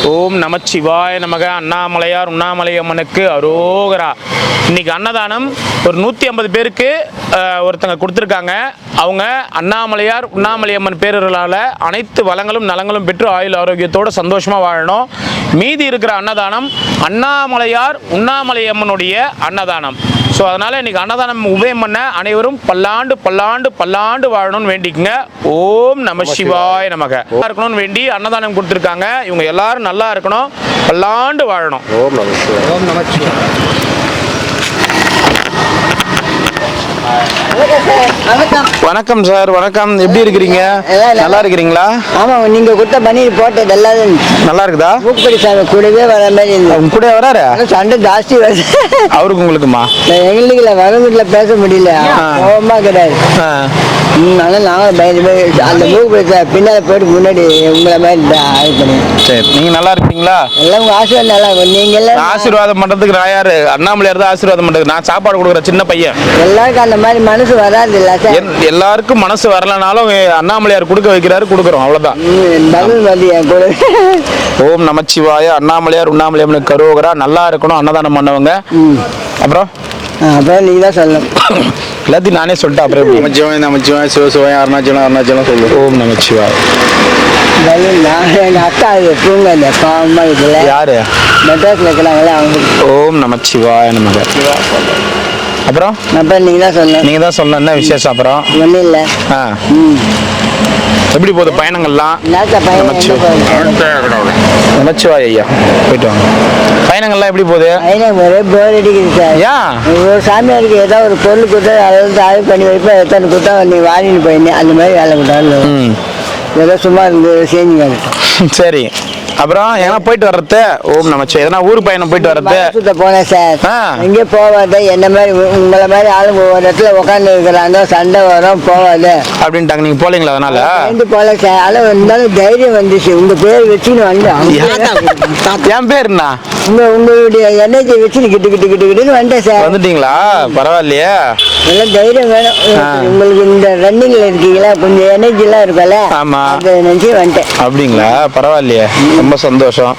ஓம் நமச்சிவாய நமக. அண்ணாமலையார் உண்ணாமலையம்மனுக்கு அரோகரா. இன்னைக்கு அன்னதானம் ஒரு 150 பேருக்கு ஒருத்தங்க கொடுத்துருக்காங்க. அவங்க அண்ணாமலையார் உண்ணாமலையம்மன் பேரர்களால் அனைத்து வளங்களும் நலங்களும் பெற்று ஆயுள் ஆரோக்கியத்தோடு சந்தோஷமாக வாழணும். மீதி இருக்கிற அன்னதானம் அண்ணாமலையார் உண்ணாமலையம்மனுடைய அன்னதானம். ஸோ அதனால் இன்றைக்கி அன்னதானம் உபயம் பண்ண அனைவரும் பல்லாண்டு பல்லாண்டு பல்லாண்டு வாழணும்னு வேண்டிக்குங்க. ஓம் நம சிவாய நமக. இருக்கணும்னு வேண்டி அன்னதானம் கொடுத்துருக்காங்க. இவங்க எல்லாரும் நல்லா இருக்கணும், பல்லாண்டு வாழணும். ஓம் நம சிவாய. ஓம் நம சிவாய. வணக்கம் சார். வணக்கம். எப்படி இருக்கிறீங்க? நல்லா இருக்கிறீங்களா? ஆமா, நீங்க கொடுத்த பன்னீர் போட்டது எல்லாரும் நல்லா இருக்குதா? பூப்படி சாமி கூடவே வர மாதிரி உங்க கூட வராரு? சண்டை ஜாஸ்தி வருது அவருக்கு உங்களுக்குமா? எங்களுக்கு வரவங்கிட்ட பேச முடியல, கோபமா கிடையாது. அதனால நாங்களும் பயந்து போய் அந்த பூப்படி பின்னால போயிட்டு முன்னாடி உங்களை மாதிரி இது பண்ணி. சரி, நீங்க நல்லா இருக்கீங்களா? எல்லாம் உங்க ஆசீர்வாதம் நல்லா இருக்கும். நீங்க எல்லாம் ஆசீர்வாதம் பண்றதுக்கு நான் யாரு? அண்ணாமலையார் தான் ஆசீர்வாதம் பண்றது. நான் சாப்பாடு கொடுக்குற சின்ன பையன். எல்லாருக்கும் அந்த மாதிரி மனசு வராது இல்ல சார்? எல்லாருக்கும் மனசு வரலனாலும் அண்ணாமலையார் கொடுக்க வைக்கிறாரு, கொடுக்குறோம், அவ்வளவுதான். ஓம் நமச்சிவாய. அண்ணாமலையார் உண்ணாமலையம்மனுக்கு அரோகரா. நல்லா இருக்கணும், அன்னதானம் பண்ணவங்க. அப்புறம் நீங்க தான் சொல்லணும். எல்லாத்தையும் நானே சொல்லிட்டேன். அப்புறம் நமச்சிவாய நமச்சிவாய சிவசிவாய அருணாச்சலம் அருணாச்சலம் சொல்லு. ஓம் நமச்சிவாய. எங்க அக்கா தூங்க பாவமா இதுல யாரு மெட்ராஸ்ல இருக்கிறாங்களே அவங்க. ஓம் நமச்சிவாய நமக. அப்புறம் நீங்க தான் சொல்லணும். நீங்க தான் சொல்லணும். என்ன விசேஷம்? அப்புறம் ஒன்றும் இல்லை. எப்படி போகுது பயணங்கள்லாம்? நமச்சிவாய ஐயா, போயிட்டு வாங்க. பயணங்கள்லாம் எப்படி போகுது? ஒரே போர் அடிக்குது சார். ஏன்? ஒரு சாமியாருக்கு ஏதாவது ஒரு பொருள் கொடுத்தா அதை ஆய்வு பண்ணி வைப்பேன். எத்தனை கொடுத்தா நீ வாங்கிட்டு போயின்னு அந்த மாதிரி வேலை கொடுத்தாலும் ஏதோ சும்மா இருந்து செஞ்சு வேணும். சரி, அப்புறம் எங்கன்னா போயிட்டு வர்றது? ஓம் நமச்சிவாய. எதனா ஊர் பயணம் போயிட்டு வர்றது? சுத்த போனேன் சார். எங்கே போவாது, என்ன மாதிரி உங்களை மாதிரி ஆளுங்க ஒரு இடத்துல உட்காந்து இருக்கிறாங்க, சண்டை வரும், போவாது அப்படின்ட்டாங்க. நீங்க போலீங்களா? அதனால போல சார். அளவு இருந்தாலும் தைரியம் வந்துச்சு. உங்க பேர் வச்சுன்னு வந்து என் பேர் என்ன? உங்களுடைய எனர்ஜி வச்சுன்னு கிட்டு கிட்டு கிட்டு கிட்டுன்னு வந்துட்டேன் சார். வந்துட்டீங்களா? பரவாயில்லையே. எல்லாம் தைரியம் வேணும் உங்களுக்கு. இந்த ரன்னிங்ல இருக்கீங்களா, கொஞ்சம் எனர்ஜி எல்லாம் இருக்கும்ல. ஆமா, நினைச்சு வந்துட்டேன். அப்படிங்களா? பரவாயில்லையே, ரொம்ப சந்தோஷம்.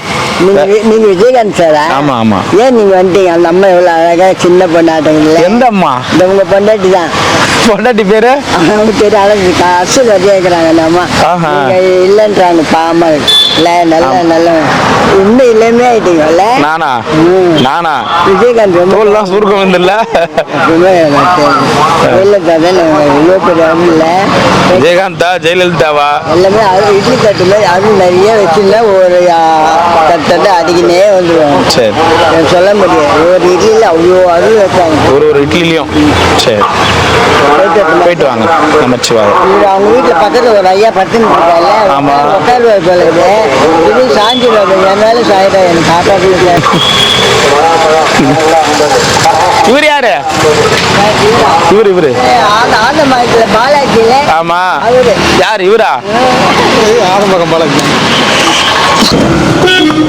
நீங்க விஜயகாந்த் சாரா? ஆமா ஆமா. ஏன் நீங்க வந்துட்டீங்க? அந்த அம்மா எவ்வளவு அழகா சின்ன பொண்ணாட்டங்கள. எந்த அம்மா? இந்த உங்க பொண்டாட்டி தான். பொண்டாட்டி பேரு? அவங்க பேரு அழகு அசு வரையா இருக்கிறாங்க. அந்த அம்மா இல்லைன்றாங்க. பாமா இல்ல, நல்ல நல்ல இன்னும் இல்லமே ஆயிட்டீங்கல்ல. நானா? நானா? விஜயகாந்த் ரொம்ப சுருக்கம் வந்துல்ல. விஜயகாந்தா ஜெயலலிதாவா? எல்லாமே அது இட்லி தட்டு மாதிரி அது நிறைய வச்சுருந்தா ஒரு தட்டு அடிக்கினே வந்துடுவாங்க. சரி, சொல்ல முடியாது. ஒரு இட்லியில் அவ்வளோ அருள் வைப்பாங்க. ஒரு இட்லிலையும். சரி, போயிட்டு வாங்க. நமச்சிவாய. அவங்க வீட்டில் பக்கத்தில் ஒரு ஐயா பத்துன்னு இருக்காங்க. ஆமா, உட்காருவார் போல இது சாஞ்சிடுவாங்க. என் மேலே சாயிடா எனக்கு காப்பாற்று. இவர் யாரு? இவரு ஆந்த மாதத்துல பாலாஜியில. ஆமா, அவரு யாரு? இவரா? ஆரம்பகம் பாலாஜி. வணக்கம்.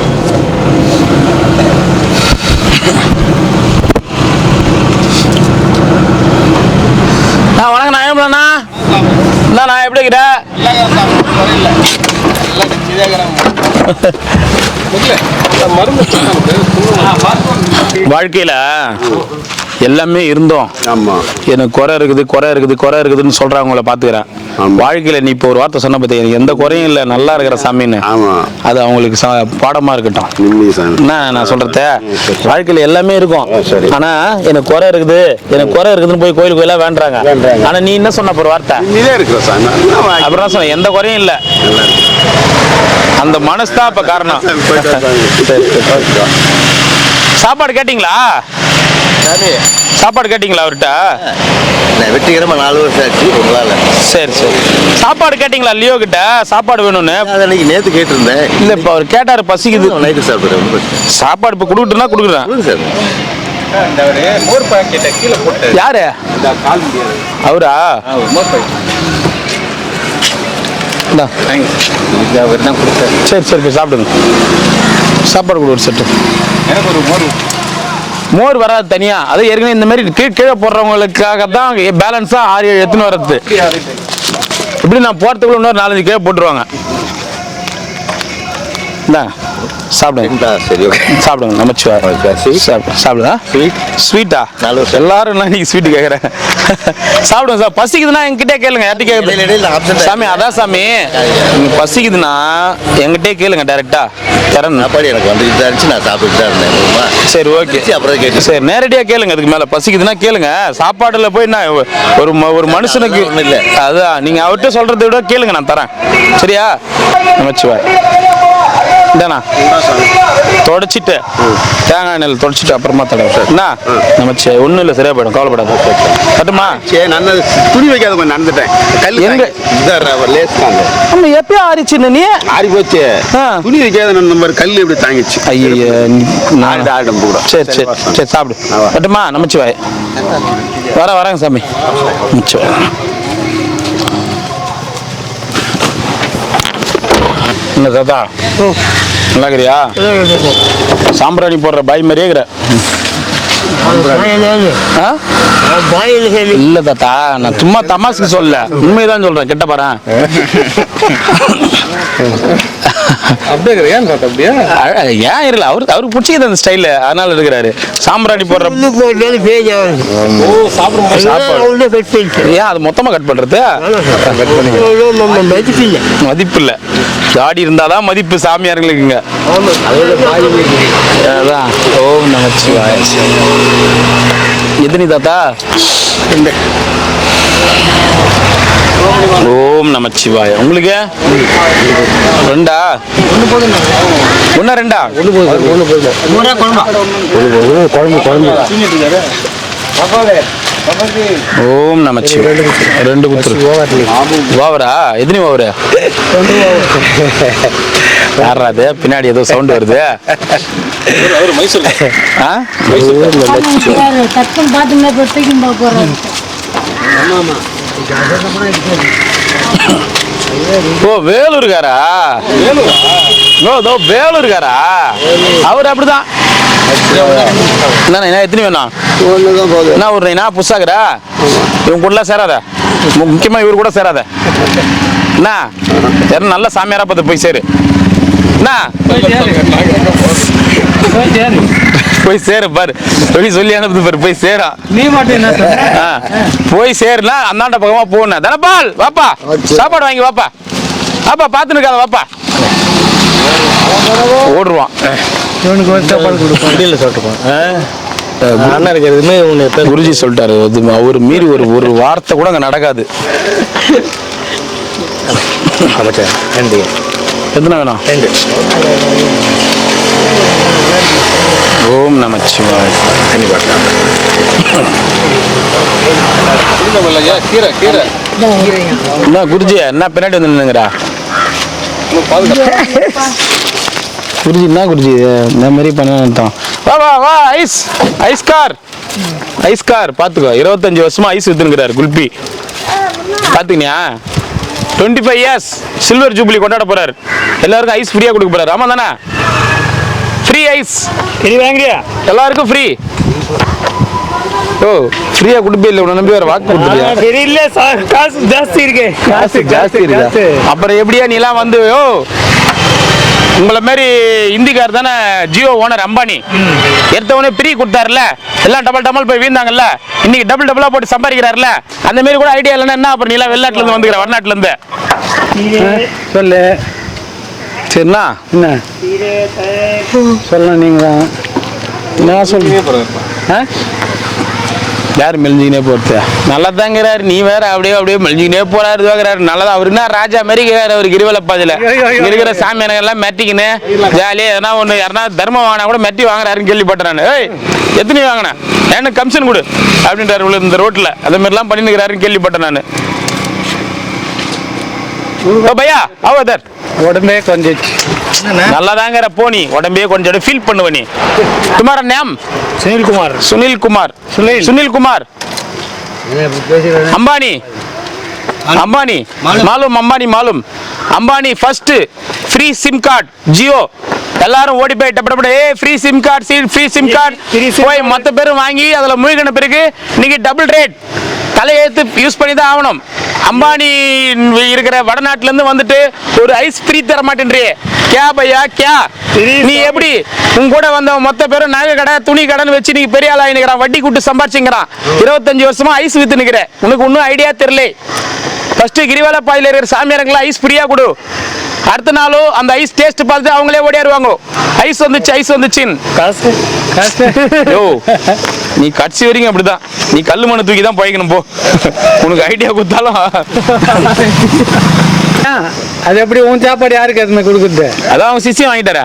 நான் ஏம்லண்ணா நான் எப்படி இருக்கிறேன்? வாழ்க்கையில எல்லாமே இருந்தோம். எனக்கு குறை இருக்குதுன்னு சொல்றவங்கள பாத்துக்கிறேன். வாழ்க்கையில நீ இப்போ ஒரு வார்த்தை சொன்ன பத்தி எனக்கு எந்த குறையும் இல்லை, நல்லா இருக்கிற சாமின்னு. அது அவங்களுக்கு பாடமா இருக்கட்டும். என்ன நான் சொல்றத, வாழ்க்கையில எல்லாமே இருக்கும். ஆனா எனக்கு குறை இருக்குதுன்னு போய் கோயிலுக்கு எல்லாம் வேண்டாங்க. ஆனா நீ என்ன சொன்ன ஒரு வார்த்தை? அப்புறம் சொன்ன எந்த குறையும் இல்லை. அந்த மனசு தான் இப்ப காரணம். சாப்பாடு கேட்டீங்களா? சாப்பாடு கேட்டீங்களா அவர்கிட்ட? வெற்றிகரமா 4 வருஷம் ஆச்சு உங்களால. சரி சரி. சாப்பாடு கேட்டீங்களா லியோ கிட்ட? சாப்பாடு வேணும்னு அன்னைக்கு நேத்து கேட்டிருந்தேன். இல்ல இப்ப அவர் கேட்டாரு, பசிக்குது. நைட்டு சாப்பிடுறேன். சாப்பாடு இப்ப கொடுக்குறேன்னா கொடுக்குறேன் சார். யாரு அவரா? சரி சரி, போய் சாப்பிடுங்க. சாப்பாடு கொடு ஒரு செட்டு. எனக்கு ஒரு மோர் வராது தனியா. அது ஏற்கனவே இந்த மாதிரி கீழே போடுறவங்களுக்காக தான் பேலன்ஸா 6-7 எத்தனை வரது. இப்படி நான் போறதுக்குள்ள இன்னொரு 4-5 கீழே போட்டுருவாங்க. இந்தா சாப்பிடுங்க. சரி ஓகே. சாப்பிடுங்க நமச்சிவாய். சாப்பிடுதா ஸ்வீட்டா? 4 வருஷம். எல்லாரும் நான் இன்னைக்கு ஸ்வீட்டு கேட்குறேன். சாப்பிடுங்க சார். பசிக்குதுன்னா என்கிட்டே கேளுங்க. யார்கிட்ட கேட்குறது சாமி? அதான் சாமி, நீங்கள் பசிக்குதுன்னா என்கிட்டே கேளுங்க டேரெக்டா. தரேன். சாப்பாடு எனக்கு வந்துட்டு இருந்துச்சு, நான் சாப்பிட்டு தான் இருந்தேன். சரி ஓகே. அப்புறம் கேட்டு சரி நேரடியாக கேளுங்க. அதுக்கு மேலே பசிக்குதுன்னா கேளுங்க. சாப்பாடுல போய் என்ன ஒரு மனுஷனுக்கு ஒண்ணும் இல்ல. அதான் நீங்கள் அவர்கிட்ட சொல்கிறத விட கேளுங்க, நான் தரேன். சரியா? நமச்சிவாய். இதாண்ணா தொடச்சிட்டு தேங்காய் எண்ணெயில் தொடச்சிட்டு அப்புறமா தடவை என்ன நமச்சி ஒன்றும் இல்லை, சரியா போயிடும், கவலைப்படாது. கட்டுமா? சரி நான் துணி வைக்காத கொஞ்சம் நடந்துட்டேன். கல் எங்க லேஸ் தாங்க நம்ம எப்பயும் ஆறிச்சுன்னு நீ ஆறி போச்சு. ஆ. துணி வைக்காத நம்பர் கல் இப்படி தாங்கிச்சு. ஐயோ ஆட்டம் கூட. சரி சரி சரி சாப்பிடு. கட்டுமா? நமச்சிவாய். வரேங்க சாமி. நமச்சிவாய். என்ன தாத்தா நல்லா இருக்கிறியா? சாம்பிராணி போடுற பாய் மாதிரியே இருக்கிற. இல்ல தாத்தா, நான் சும்மா தமாசுக்கு சொல்லல, உண்மைதான் சொல்றேன். கிட்ட பாறேன். ஏன் அப்படியே ஏன் இல்ல, அவருக்கு பிடிச்சிக்குது அந்த ஸ்டைலு, அதனால இருக்கிறாரு. சாம்பிராணி போடுற ஏன் அது மொத்தமா கட் பண்றது? மதிப்பு இல்ல, தாடி இருந்தாதான் மதிப்பு சாமியார்களுக்குங்க. அதான். ஓம் நமச்சிவாய. எத்தனை தாத்தா? ஓம் நமச்சிவாய. உங்களுக்கு ரெண்டா? ஒன்னா ரெண்டா? ஓம் நமச்சிவாய. 2 குத்துரு. ஓவரா? எத்தனை ஓவரு? யாராது பின்னாடி ஏதோ சவுண்ட் வருது? ஓ வேலூர்காரா? வேலூர்காரா? அவர் அப்படிதான். என்ன எத்தனை வேணும்? என்ன ஒரு என்ன புதுசாகிறா? இவங்க கூட சேராத, முக்கியமா இவரு கூட சேராத. என்ன யாரும் நல்ல சாமியாரா பார்த்து போய் சேரு. என்ன போய் சேரு பாரு, சொல்லி அனுப்புது பாரு, போய் சேரா. நீ மட்டும் என்ன போய் சேருனா அந்தாண்ட பக்கமா போன தனபால் வாப்பா, சாப்பாடு வாங்கி வாப்பா, வாப்பா பாத்துன்னு இருக்காத வாப்பா. ஓடுவான். இவனுக்கு ஒரு சாப்பாடு கொடுப்போம் சொல்லிட்டுப்பான். அண்ணா இருக்கிறதுமே குருஜி சொல்லிட்டாரு, அவர் மீறி ஒரு வார்த்தை கூட அங்க நடக்காது. எத்தனை வேணும்? ஓம் நமச்சிவாய். என்ன குருஜி என்ன பின்னாடி வந்து நின்னுங்கடா? குருஜி என்ன குருஜி இந்த மாதிரி பண்ண? வா வா வா, ஐஸ் கார் பாத்துக்கோ. 25 வருஷமா ஐஸ் வித்துனுங்கிறாரு குல்பி. பாத்துக்கினியா? 25 years சில்வர் ஜூப்ளி கொண்டாட போறாரு. எல்லாருக்கும் ஐஸ் ஃப்ரீயா கொடுக்க போறாரு. ஆமா தானே? ஃப்ரீ ஐஸ் வாங்குறியா? எல்லாருக்கும் ஃப்ரீ. ஓ ஃப்ரீயா கொடுப்பே இல்லை, உன்னை நம்பி வேற வாக்கு கொடுத்துருயா? தெரியல சார், காசு ஜாஸ்தி இருக்கு. காசு ஜாஸ்தி இருக்கு. அப்புறம் எப்படியா நீ எல்லாம் வந்து உங்களை மாதிரி இந்திக்கார் தானே ஜியோ ஓனர் அம்பானி எடுத்தவனே ஃப்ரீ கொடுத்தாருல, எல்லாம் டபுள் போய் வீழ்ந்தாங்கல்ல, இன்னைக்கு டபுளா போட்டு சம்பாதிக்கிறாருல, அந்த மாதிரி கூட ஐடியா இல்லைன்னா என்ன? அப்புறம் நீ எல்லாம் வெளிநாட்டுல இருந்து வந்துக்கிற, வடநாட்டுல இருந்து சொல்லு. சரிண்ணா? என்ன சொல்லலாம் நீங்க தான். என்ன சொல்லுங்க? யார் மெலிஞ்சிக்கினே போறது? நல்லா தாங்கிறாரு. நீ வேற அப்படியே மெலிஞ்சிக்கினே போறாரு, இதுவாகிறாரு. நல்லதா அவரு என்ன ராஜா மாதிரி அவருக்கு இருவலப்பாதில இருக்கிற சாமியானங்க எல்லாம் மெட்டிக்கின்னு ஜாலியா எதனா ஒண்ணு யாருன்னா தர்மம் வாங்கினா கூட மெட்டி வாங்குறாருன்னு கேள்விப்பட்டேன் நான். ஏய் எத்தனை வாங்கினேன்? எனக்கு கமிஷன் கொடு அப்படின்றாரு இந்த ரோட்ல. அதே மாதிரிலாம் பண்ணிருக்கிறாருன்னு கேள்விப்பட்டேன் நான். பையா அவதர் உடம்பே கொஞ்சம் நல்லா தாங்கிற போனி, உடம்பே கொஞ்சம் ஃபீல் பண்ணுவ நீ. துமாரா நேம்? சுனில் குமார். அம்பானி மாலும். Ambani first free sim card Jio. எல்லாரும் ஓடி போய் டப்படப்பட ஃப்ரீ சிம் கார்டு போய் மொத்த பேரும் வாங்கி அதில் மூழ்கின பிறகு இன்னைக்கு டபுள் ரேட் தலையெழுத்து யூஸ் பண்ணி தான் ஆகணும். அம்பானி இருக்கிற வடநாட்டுல இருந்து வந்துட்டு ஒரு ஐஸ் ஃப்ரீ தர மாட்டேன்றியே, கே பையா கே? நீ எப்படி உங்க கூட வந்த மொத்த பேரும் நகை கடை துணி கடைன்னு வச்சு நீ பெரிய ஆளா நிக்கிறான், வட்டி கூட்டு சம்பாரிச்சுங்கிறான். 25 வருஷமா ஐஸ் வித்து நிக்கிற, உனக்கு ஒன்றும் ஐடியா தெரியல. ஃபர்ஸ்ட் கிரிவல பாதையில் இருக்கிற சாமியாருங்களா ஐஸ் ஃப்ரீயா கொடு. அடுத்த நாளும் அந்த ஐஸ் டேஸ்ட் பார்த்து அவங்களே ஓடியாருவாங்க, ஐஸ் வந்துச்சு ஐஸ் வந்துச்சுன்னு. காசு காசு யோ, நீ கட்சி வரைக்கும் அப்படிதான், நீ கல்லு மண்ணை தூக்கி தான் போய்க்கணும் போ. உனக்கு ஐடியா கொடுத்தாலும் அது எப்படி உன் சாப்பாடு யாருக்கு எதுவுமே கொடுக்குறது? அதான் அவங்க சிசியம் வாங்கிட்டாரா?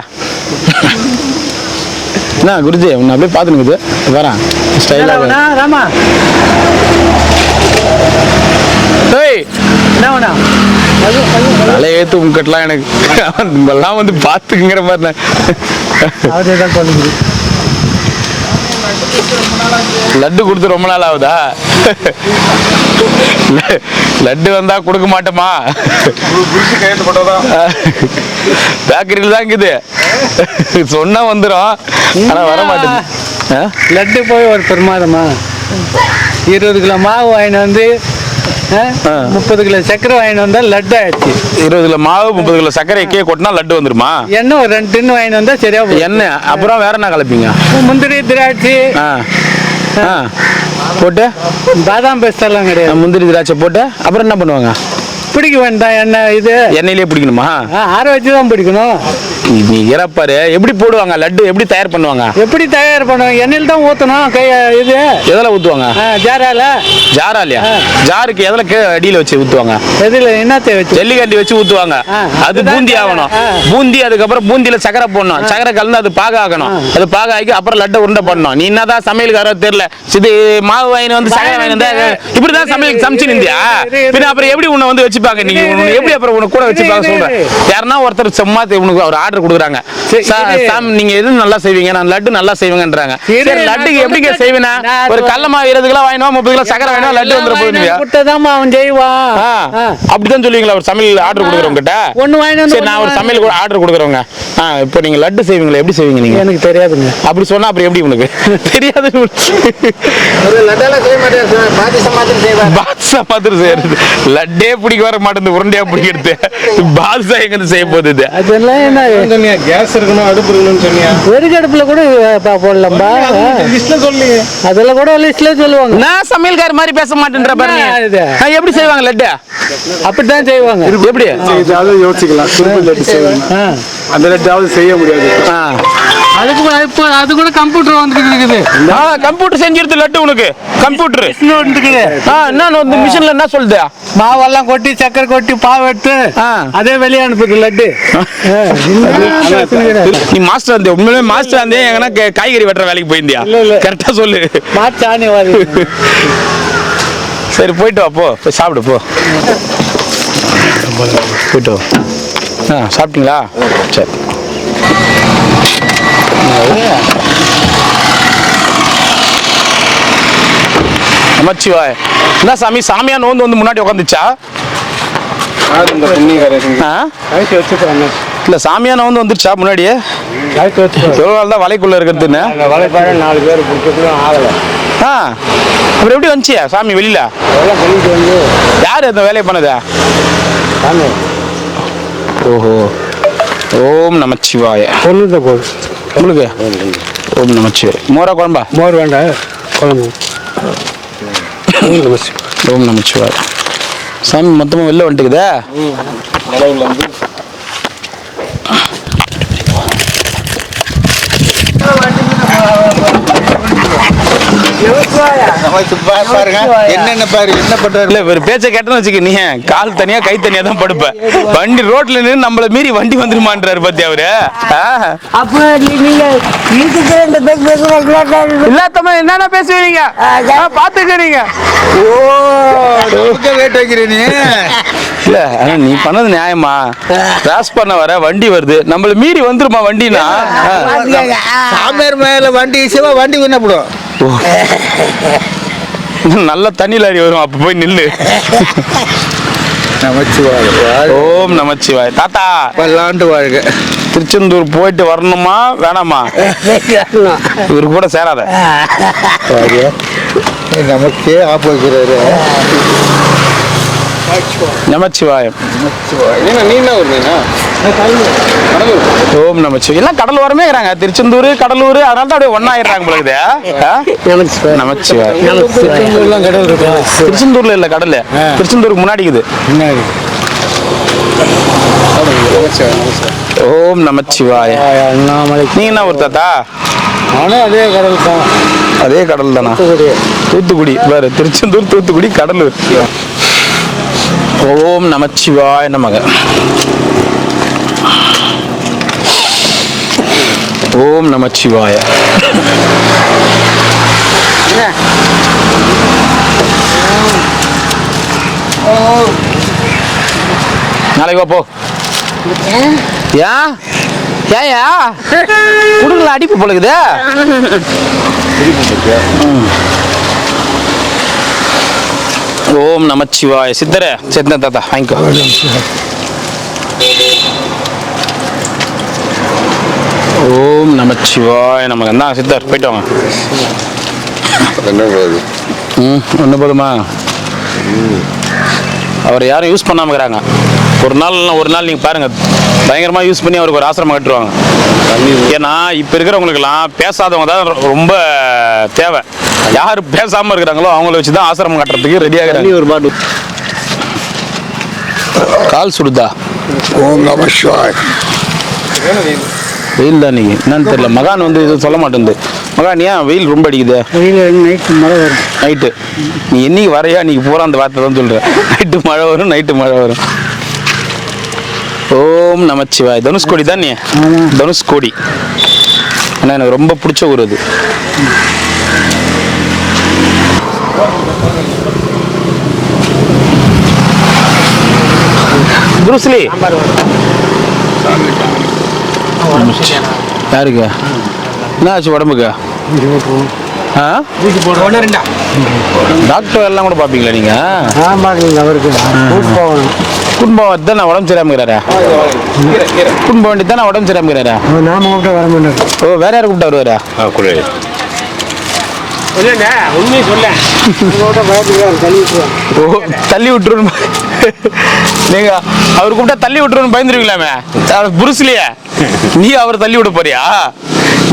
என்ன குருஜி உன்னை அப்படியே பார்த்துனுக்குது வரேன் ஸ்டைலாக. ராமா ஏய் என்ன வேணா தலையேத்து உங்கட்டலாம் எனக்கு எல்லாம் வந்து பார்த்துக்குங்கிற மாதிரி. அவரே தான் சொல்லுங்க. லட்டு கொடுத்து ரொம்ப நாள் ஆகுதா? லட்டு வந்தா கொடுக்க மாட்டோமா? பேக்கரியில் தான் இருக்குது, சொன்னா வந்துடும், ஆனா வர மாட்டேங்குது. லட்டு போய் ஒரு பிரமாதமா 20 கிலோ மாவு வாங்கிட்டு வந்து 30 கிலோ சக்கரை வாங்கிட்டு வந்தா லட்டு ஆயிடுச்சு. 20 கிலோ மாவு 30 கிலோ சர்க்கரை எக்கே கொட்டினா லட்டு வந்துருமா? எண்ணெய் ஒரு 2 டின்னு வாங்கிட்டு வந்தா சரியா போகும். என்ன அப்புறம் வேற என்ன கலப்பீங்க? முந்திரி திராட்சை போட்டு பாதாம் பேஸ்டெல்லாம் கிடையாது. முந்திரி திராட்சை போட்டு அப்புறம் என்ன பண்ணுவாங்க? பிடிக்க வேண்டாம் எண்ணெய், இது எண்ணெயிலே பிடிக்கணுமா? ஆற வச்சு தான் பிடிக்கணும். நீ இறப்பாரு எப்படி போடுவாங்க லட்டு, எப்படி தயார் பண்ணுவாங்க? எப்படி தயார் பண்ணுவாங்க? எண்ணெயில் தான் ஊற்றணும். இது எதில் ஊற்றுவாங்க? ஜாரால. ஜாராலியா? ஜாருக்கு எதில் அடியில் வச்சு ஊற்றுவாங்க? எதில் என்னத்தை வச்சு? ஜல்லிக்கண்டி வச்சு ஊற்றுவாங்க. அது பூந்தி ஆகணும். பூந்தி அதுக்கப்புறம் பூந்தியில் சக்கரை போடணும், சக்கரை கலந்து அது பாக ஆகணும், அது பாக ஆகி அப்புறம் லட்டை உருண்டை பண்ணணும். நீ என்னதான் சமையலுக்காரோ தெரியல, இது மாவு வாங்கி வந்து சக்கரை வாங்கி வந்தா இப்படிதான் சமையல் சமைச்சு நிந்தியா? பின்ன அப்புறம் எப்படி உன்னை வந்து வச்சுப்பாங்க? நீங்க எப்படி அப்புறம் உனக்கு கூட வச்சுப்பாங்க சொல்றேன். யாருன்னா ஒருத்தர் சும்மா உனக்கு ஒரு ஆர்டர் கொடுக்குறாங்க, நீங்க எது நல்லா செய்வீங்க, நான் லட்டு நல்லா செய்வேங்கன்றாங்க. சரி லட்டுக்கு எப்படிங்க செய்வேனா? ஒரு கடல மாவு 20 கிலோ வாங்கினா 30 கிலோ சக்கரை வாங்கினா லட்டு வந்துட போகுது. அவன் செய்வான். அப்படிதான் சொல்லுவீங்களா ஒரு சமையல் ஆர்டர் கொடுக்குறவங்க கிட்ட? ஒண்ணு வாங்கினா சரி நான் ஒரு சமையல் ஆர்டர் கொடுக்குறவங்க, இப்போ நீங்க லட்டு செய்வீங்களா, எப்படி செய்வீங்க நீங்க? எனக்கு தெரியாதுங்க. அப்படி சொன்னா அப்புறம் எப்படி உனக்கு தெரியாது? பாதுஷா மாதிரி செய்யறது லட்டே பிடிக்க வர மாட்டேங்குது, உருண்டையா பிடிக்கிறது. பாதுஷா எங்க செய்ய போகுது? அதெல்லாம் என்ன கேஸ் இருக்கணும், அடுப்பு இருக்கணும்னு சொன்னியா? வெறும் அடுப்புல கூட போடலாம்பா. அதெல்லாம் கூட லிஸ்ட்ல சொல்லுவாங்க. நான் சமையல்கார மாதிரி பேச மாட்டேன்ற பாருங்க. எப்படி செய்வாங்க லட்டு? அப்படித்தான் செய்வாங்க. எப்படி யோசிக்கலாம். அந்த லட்டாவது செய்ய முடியாது. அதுக்கு இப்போ அது கூட கம்ப்யூட்டர் வந்துட்டு இருக்குது. கம்ப்யூட்டர் செஞ்சிருது லட்டு உனக்கு. கம்ப்யூட்டர் என்ன மிஷின்ல என்ன சொல்லுது? மாவெல்லாம் கொட்டி சக்கரை கொட்டி பாவு எடுத்து அதே வெளியே அனுப்புது லட்டு. நீ மாஸ்டர் அந்த உண்மையிலே மாஸ்டர் அந்த எங்கன்னா காய்கறி வெட்டுற வேலைக்கு போயிருந்தியா? கரெக்டா சொல்லு. மாச்சாணி வாரி. சரி போயிட்டு வா, போ போய் சாப்பிடு போ. போயிட்டு வா. சாப்பிட்டீங்களா? சரி. நமச்சிவாய். என்ன சாமி, சாமியா நோந்து வந்து முன்னாடி உட்காந்துச்சா? இல்ல சாமியா நோந்து வந்துருச்சா முன்னாடியே? எவ்வளோ நாள் தான் வலைக்குள்ள இருக்கிறதுன்னு? 4 பேர் ஆகல. அப்புறம் எப்படி வந்துச்சியா சாமி வெளியில? யாரு அந்த வேலையை பண்ணதா? ஓஹோ. ஓம் நமச்சிவாய. உங்களுக்கு ஓம் நமச்சிவாய. மோரா குழம்பா? மோர் வேண்டாம், குழம்பு. ஓம் நமச்சிவாய. சாமி மொத்தமாக வெளில வந்துட்டுக்குதா? என்னென்ன பாரு என்ன பண்றாரு? இல்ல ஒரு பேச்சை கேட்டேன்னு வச்சுக்க, நீ கால் தனியா கை தனியா தான் படுப்ப. வண்டி ரோட்ல நின்று நம்மள மீறி வண்டி வந்துருமான்றாரு பாத்தி அவரு. இல்லாதமா என்னென்ன பேசுவீங்க பாத்துக்க நீங்க. ரேட் வைக்கிறேன் நீ. இல்ல ஆனா நீ பண்ணது நியாயமா? கிராஸ் பண்ண வர வண்டி வருது, நம்மள மீறி வந்துருமா வண்டினா? சாமியார் மேல வண்டி சிவா வண்டி விண்ணப்படும். நல்ல தண்ணி லாரி வரும், அப்ப போய் நில்லு. நமச்சிவாய். ஓம் நமச்சிவாய். தாத்தா பல்லாண்டு வாழ்க. திருச்செந்தூர் போயிட்டு வரணுமா வேணாமா? இவரு கூட சேராத. நமக்கே ஆப்போசிறாரு. நமச்சிவாயம். நீ என்ன வருவீங்க? ஓம் நமச்சிவாயம். எல்லாம் கடல் வரமே இருக்கிறாங்க. திருச்செந்தூர் கடலூர், அதனால தான் அப்படியே ஒன்னாயிடுறாங்க போல இருக்குது. நமச்சிவாயம். கடல் இருக்கா? திருச்செந்தூர்ல இல்ல கடல், திருச்செந்தூருக்கு முன்னாடி இருக்குது. ஓம் நமச்சிவாய. நீ என்ன ஒரு தாத்தா? நானும் அதே கடல் தான். அதே கடல் தானா? தூத்துக்குடி வேற. திருச்செந்தூர், தூத்துக்குடி, கடலூர். ஓம் நமச்சிவாய நமக. ஓம் நமச்சிவாய. நாளைக்கு வா போ. ஏன் ஏயா குடுக்கல அடிப்பு போலக்குது. ஓம் நமச்சிவாய. சித்தரே சித்தன தாத்தா வாங்கிக்கோ. ஓம் நமச்சிவாய நமக்கு. என்ன சித்தர் போயிட்டு வாங்க. ஒன்று போதுமா? அவர் யாரும் யூஸ் பண்ணாம இருக்கிறாங்க. ஒரு நாள் நீங்க பாருங்க, பயங்கரமா யூஸ் பண்ணி அவருக்கு ஒரு ஆசிரமம் கட்டுருவாங்க. ஏன்னா இப்ப இருக்கிறவங்களுக்கெல்லாம் பேசாதவங்க தான் ரொம்ப தேவை. யாரு பேசாம இருக்கிறாங்களோ அவங்கள வச்சுதான் ஆசிரமம் கட்டுறதுக்கு ரெடி ஆகுறாங்க. ஒரு பாட்டு கால் சுடுதா? ஓம் நம சிவாய. வெயில் தான் நீங்க என்னன்னு தெரியல. மகான் வந்து எதுவும் சொல்ல மாட்டேங்குது. மகான் ஏன் வெயில் ரொம்ப அடிக்குது? நைட்டு மழை வரும். நைட்டு நீ என்னைக்கு வரையா? நீ பூரா அந்த வார்த்தை தான் சொல்ற. நைட்டு மழை வரும், நைட்டு மழை வரும். ஓம் நமச்சிவாய். தனுஷ்கோடி தான் நீ? தனுஷ்கோடி. ஆனால் எனக்கு ரொம்ப பிடிச்ச ஊர் அது. புருஸ்லி யாருக்கு என்ன ஆச்சு உடம்புக்கு? டாக்டர் எல்லாம் கூட பார்ப்பீங்களா நீங்க? அவருக்கு குடும்பம் தான் உடம்பு சரியாமக்கிறாரா? குடும்பம் வேண்டி தான் உடம்பு சரியாமக்கிறாரா? நாம கூப்பிட்டா வர மாட்டாரு. ஓ வேற யாரை கூப்பிட்டா வருவாரா? உண்மையை சொல்ல தள்ளி விட்டுருன்னு நீங்க அவர் கூப்பிட்டா தள்ளி விட்டுருன்னு பயந்துருவீங்களாமே. புருஸ்லியே நீ அவர் தள்ளி விட போறியா?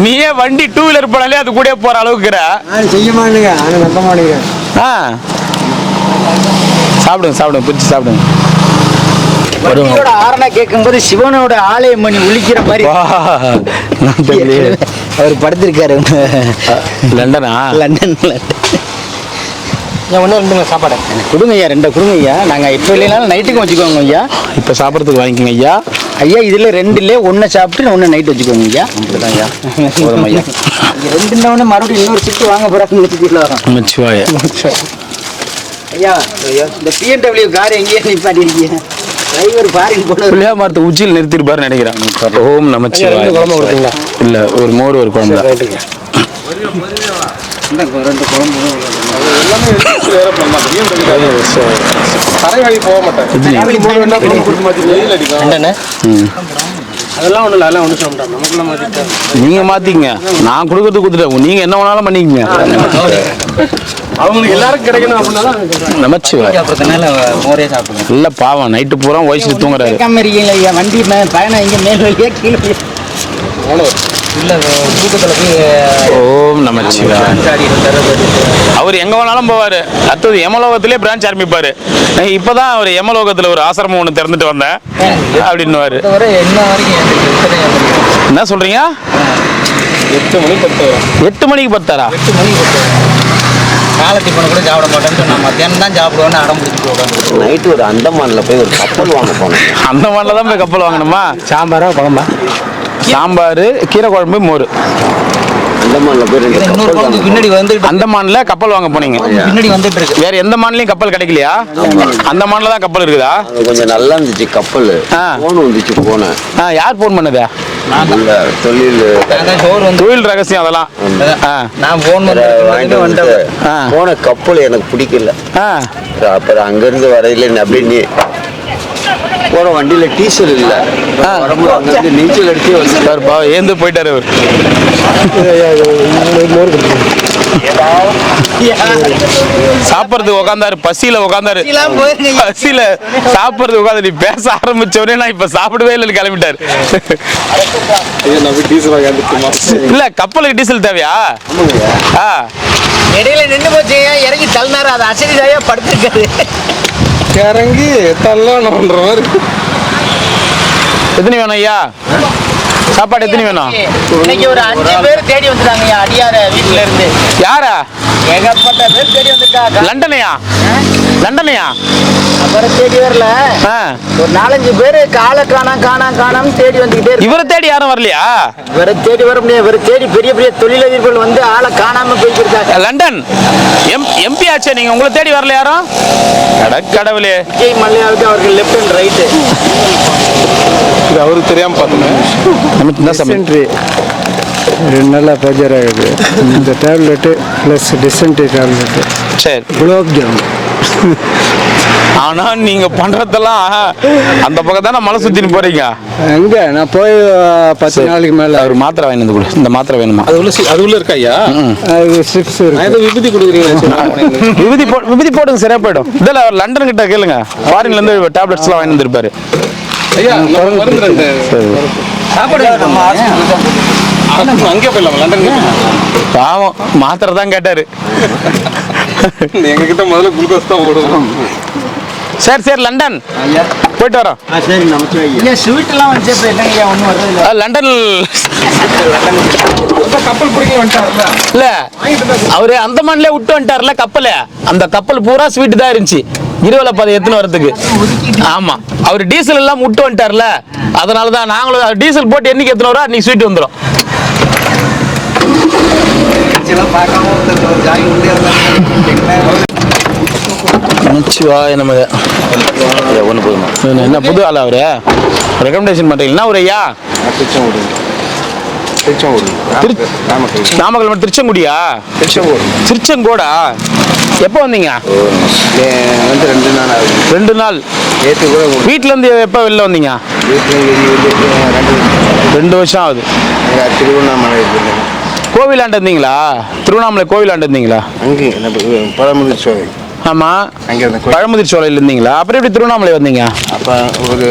நீயே வண்டி 2 வீலர் போனாலே அது கூட போற அளவுக்கு செய்ய மாட்டேங்க. நம்ப மாட்டேங்க. சாப்பிடுங்க சாப்பிடுங்க, பிரிச்சு சாப்பிடுங்க. ஆரணா கேட்கும்போது சிவனோட ஆலயம் பண்ணி ஒழிக்கிற மாதிரி அவர் படுத்திருக்காரு. லண்டனா? லண்டன்ல. ஒன்று ரெண்டுங்க சாப்பாடு கொடுங்க ஐயா. 2 கொடுங்க ஐயா. நாங்கள் இப்போ இல்லைனாலும் நைட்டுக்கு வச்சுக்கோங்க ஐயா. இப்போ சாப்பிட்றதுக்கு வாங்கிக்கோங்க ஐயா. ஐயா இதில் 2 ஒன்று சாப்பிட்டு 1 நைட் வச்சுக்கோங்க ஐயா. அப்படிதான் ஐயா. போதும் ஐயா. 2 மறுபடியும் இன்னொரு சிட்டு வாங்க போகிறாங்க. மச்சிவாய. ஐயா இந்த BMW கார் எங்கேயே நிப்பாட்டிருக்கீங்க? டிரைவர் பாரின் போன புளியா மரத்து உச்சியில் நிறுத்திருப்பாருன்னு நினைக்கிறேன். ஓம் நமச்சிவாய. இல்ல ஒரு மோர் ஒரு குழம்பு. போக மாட்டாங்க. அதெல்லாம் ஒண்ணு இல்லை. அதெல்லாம் ஒண்ணு சொல்ல மாட்டாங்க. நமக்குள்ள மாத்திட்டாங்க. நீங்க மாத்திக்கங்க. நான் கொடுக்கறது கொடுத்துட்டேன். நீங்க என்ன வேணாலும் பண்ணிக்கங்க. அவங்களுக்கு எல்லாருக்கும் கிடைக்கணும் அப்படின்னா நமச்சிவாய. மோரே சாப்பிடுங்க. இல்ல பாவம் நைட்டு பூரா வயசு தூங்குறாரு. ஐயா வண்டி பயணம் இங்கே மேல் வழியா கீழே இல்லை கூட்டத்தில் போய் ஓம் நமச்சிவாய. அவர் எங்க வேணாலும் போவாரு. அடுத்தது யமலோகத்திலே பிரான்ச் ஆரம்பிப்பாரு. இப்பதான் அவர் யமலோகத்துல ஒரு ஆசிரமம் ஒண்ணு திறந்துட்டு வந்தேன் அப்படின்னுவாரு. என்ன வரைக்கும் என்ன சொல்றீங்க? 8 மணிக்கு 10 வரும். 8 மணிக்கு 10ஆரா? 8 மணிக்கு காலை டிஃபன் கூட சாப்பிட மாட்டேன்னு நான் மத்தியானம் தான் சாப்பிடுவேன்னு அடம் பிடிச்சிட்டு உட்காந்து நைட்டு ஒரு அந்தமான்ல போய் ஒரு கப்பல் வாங்க போனேன். அந்த மாதிரில தான் போய் கப்பல் வாங்கணுமா? சாம்பாரா குழம்பா? சாம்பார், கீரை குழம்பு, மோர். அந்தமான்ல போய் 2 இன்னொரு கப்பல் குழம்பு வாங்க. பின்னாடி அந்தமான்ல கப்பல் வாங்க போனீங்க? பின்னாடி வந்துட்டு இருக்கு. வேற எந்த மான்லயும் கப்பல் கிடைக்கலையா? அந்தமான்ல தான் கப்பல் இருக்குதா? அது கொஞ்சம் நல்லா இருந்துச்சு கப்பல். போன் வந்துச்சு போனேன். யார் போன் பண்ணதா? இல்ல தொழில் சோறு வந்து தொழில் ரகசியம் அதெல்லாம். நான் போன் வாங்கிட்டு வந்துட்டு போன கப்பல் எனக்கு பிடிக்கல. அப்புறம் அங்கிருந்து வரையில அப்படியே போன வண்டியில டீசல் இல்ல. நீச்சல் அடிச்சு சார்ப்பா ஏந்து போயிட்டாரு அவர். சாப்பிட்றதுக்கு உட்காந்தாரு, பசியில உட்காந்தாரு, பசியில சாப்பிட்றதுக்கு உட்காந்து நீ பேச ஆரம்பிச்சவனே நான் இப்ப சாப்பிடவே இல்லைன்னு கிளம்பிட்டாரு. இல்ல கப்பலுக்கு டீசல் தேவையா? இடையில நின்று போச்சு, இறங்கி தள்ளினாரு, அது அசதிதாயா படுத்திருக்காரு. இறங்கி தள்ளணுன்ற மாதிரி. எத்தனை வேணும் ஐயா? சாப்பாடு எத்தனை வேணும்? இன்னைக்கு ஒரு 5 பேர் தேடி வந்துட்டாங்க அடியார வீட்டுல இருந்து. யாரா? ஏகப்பட்ட பேர் தேடி வந்துட்டாங்க. லண்டனையா? லண்டனையா? அப்புறம் தேடி வரல, ஒரு 4-5 பேர் காலை காணாம தேடி வந்துகிட்டே இருக்கு. இவரை தேடி யாரும் வரலையா? இவரை தேடி வர முடியாது, இவரை தேடி பெரிய பெரிய தொழிலதிபர்கள் வந்து ஆளை காணாம போயிட்டு இருக்காங்க. லண்டன் எம்பி ஆச்சே, நீங்க உங்களை தேடி வரல யாரும்? கடவுளே. விஜய் மல்லையாவுக்கு அவருக்கு லெஃப்ட் அண்ட் ரைட்டு. அவருக்கு தெரியாம பார்த்தோம். 2 நாளாக பஜர் ஆகுது. இந்த டேப்லெட்டு ப்ளஸ் டிசென்ட்ரி டேப்லெட்டு. சரி. குலோப் ஜாமுன். ஆனா நீங்க பண்றதெல்லாம் அந்த பக்கம் தானே மலை சுத்தின்னு போறீங்க. எங்க நான் போய் 10 நாளைக்கு மேல. ஒரு மாத்திரை வாங்கி வந்து கொடு. இந்த மாத்திரை வேணுமா? அது உள்ள இருக்கா ஐயா? அது சிப்ஸ் இருக்கு. விபதி கொடுக்குறீங்க. விபதி போடுங்க, சரியா போயிடும். இதில் அவர் லண்டன் கிட்ட கேளுங்க, ஃபாரின்ல இருந்து டேப்லெட்ஸ் எல்லாம் வாங்கி வந்துருப்பாரு. ஐயா சாப்பாடு அங்கே போயிடலாம், லண்டன். பாவம் மாத்திரை தான் கேட்டாரு. எங்க கிட்ட முதல்ல குளுக்கோஸ் தான் போடுவோம். சரி சரி லண்டன் போயிட்டு வரோம். சரி நமக்கு ஸ்வீட் எல்லாம் வந்து என்னங்க ஒன்றும் வர்றது லண்டன் கப்பல் பிடிக்க வந்துட்டாருல. இல்ல அவரு அந்தமான்ல விட்டு வந்துட்டாருல கப்பலை. அந்த கப்பல் பூரா ஸ்வீட் தான் இருந்துச்சு, இருவல பாதை எத்தனை வரதுக்கு. ஆமா, அவர் டீசல் எல்லாம் விட்டு வந்துட்டார்ல, அதனாலதான் நாங்களும் டீசல் போட்டு என்னைக்கு எத்தனை வரும் அன்னைக்கு ஸ்வீட் வந்துடும். என்ன புது ஆள் அவரு ரெக்கமெண்டேஷன் பண்றீங்களா? ஒரு ஐயா நாமக்கல் திருச்செங்குடியா? திருச்செங்கோடா? எப்போ வந்தீங்க? 2 நாள். வீட்டுல இருந்து எப்போ வெளில வந்தீங்க? 2 வருஷம் ஆகுது. திருவண்ணாமலை கோவிலாண்டு இருந்தீங்களா? திருவண்ணாமலை கோவிலாண்டு இருந்தீங்களா? பழமுதிர் சோலை. ஆமா, பழமுதிர் சோலையில் இருந்தீங்களா? அப்புறம் எப்படி திருவண்ணாமலை வந்தீங்க? அப்போ ஒரு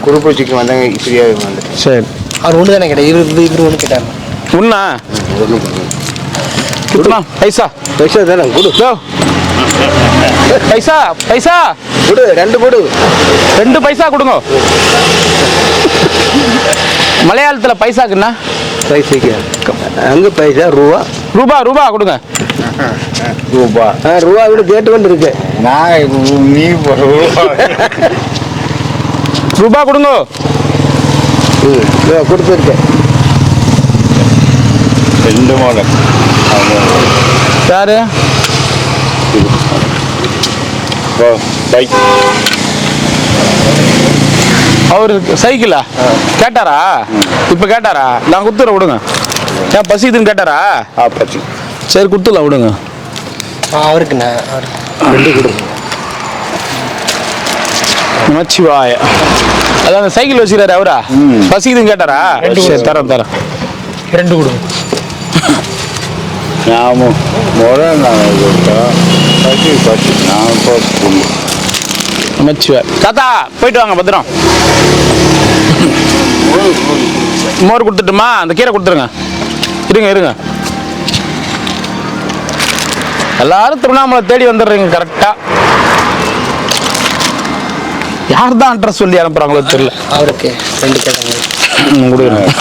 குருப்பூச்சிக்கு வந்தாங்க, இப்படியா வந்து. சரி, அவர் ஒன்று தானே கேட்டார், 20 ஒன்று கேட்டார். உண்ணா பைசா பைசா தானே கொடு. பைசா பைசா கொடு, 2 கொடு, 2 பைசா கொடுங்க. மலையாளத்துல பைசாக்குன்னா பைசாக்கு அங்கே பைசா ரூபா. ரூபா ரூபா கொடுங்க. ரூபா விட கேட்டு கொண்டு இருக்கு. நான் நீ ரூபா கொடுங்க. கொடுத்துருக்கேன். 2 மாடல். யாரு? பைக். அவரு சைக்கிளா கேட்டாரா? இப்ப கேட்டாரா? நான் குத்துற விடுங்க. ஏன் பசிக்குதுன்னு கேட்டாரா? பசி. சரி குத்துலாம் விடுங்க. அவருக்கு 2 கொடுங்க. நமச்சிவாய. அதான் அந்த சைக்கிள் வச்சுக்கிறாரு அவரா? பசிக்குதுன்னு கேட்டாரா? சரி தரேன் தரேன். 2 கொடுங்க. நமச்சிவாய. தாத்தா போயிட்டு வாங்க, பத்திரம். மோர் கொடுத்துட்டுமா? அந்த கீரை கொடுத்துருங்க. இருங்க இருங்க. எல்லாரும் திருவண்ணாமலை தேடி வந்துடுறீங்க கரெக்டா. யார் தான் அட்ரஸ் சொல்லி அனுப்புறாங்களோ தெரியல. அவருக்கு 2 கேட்டாங்க. கொடுக்குறேன்.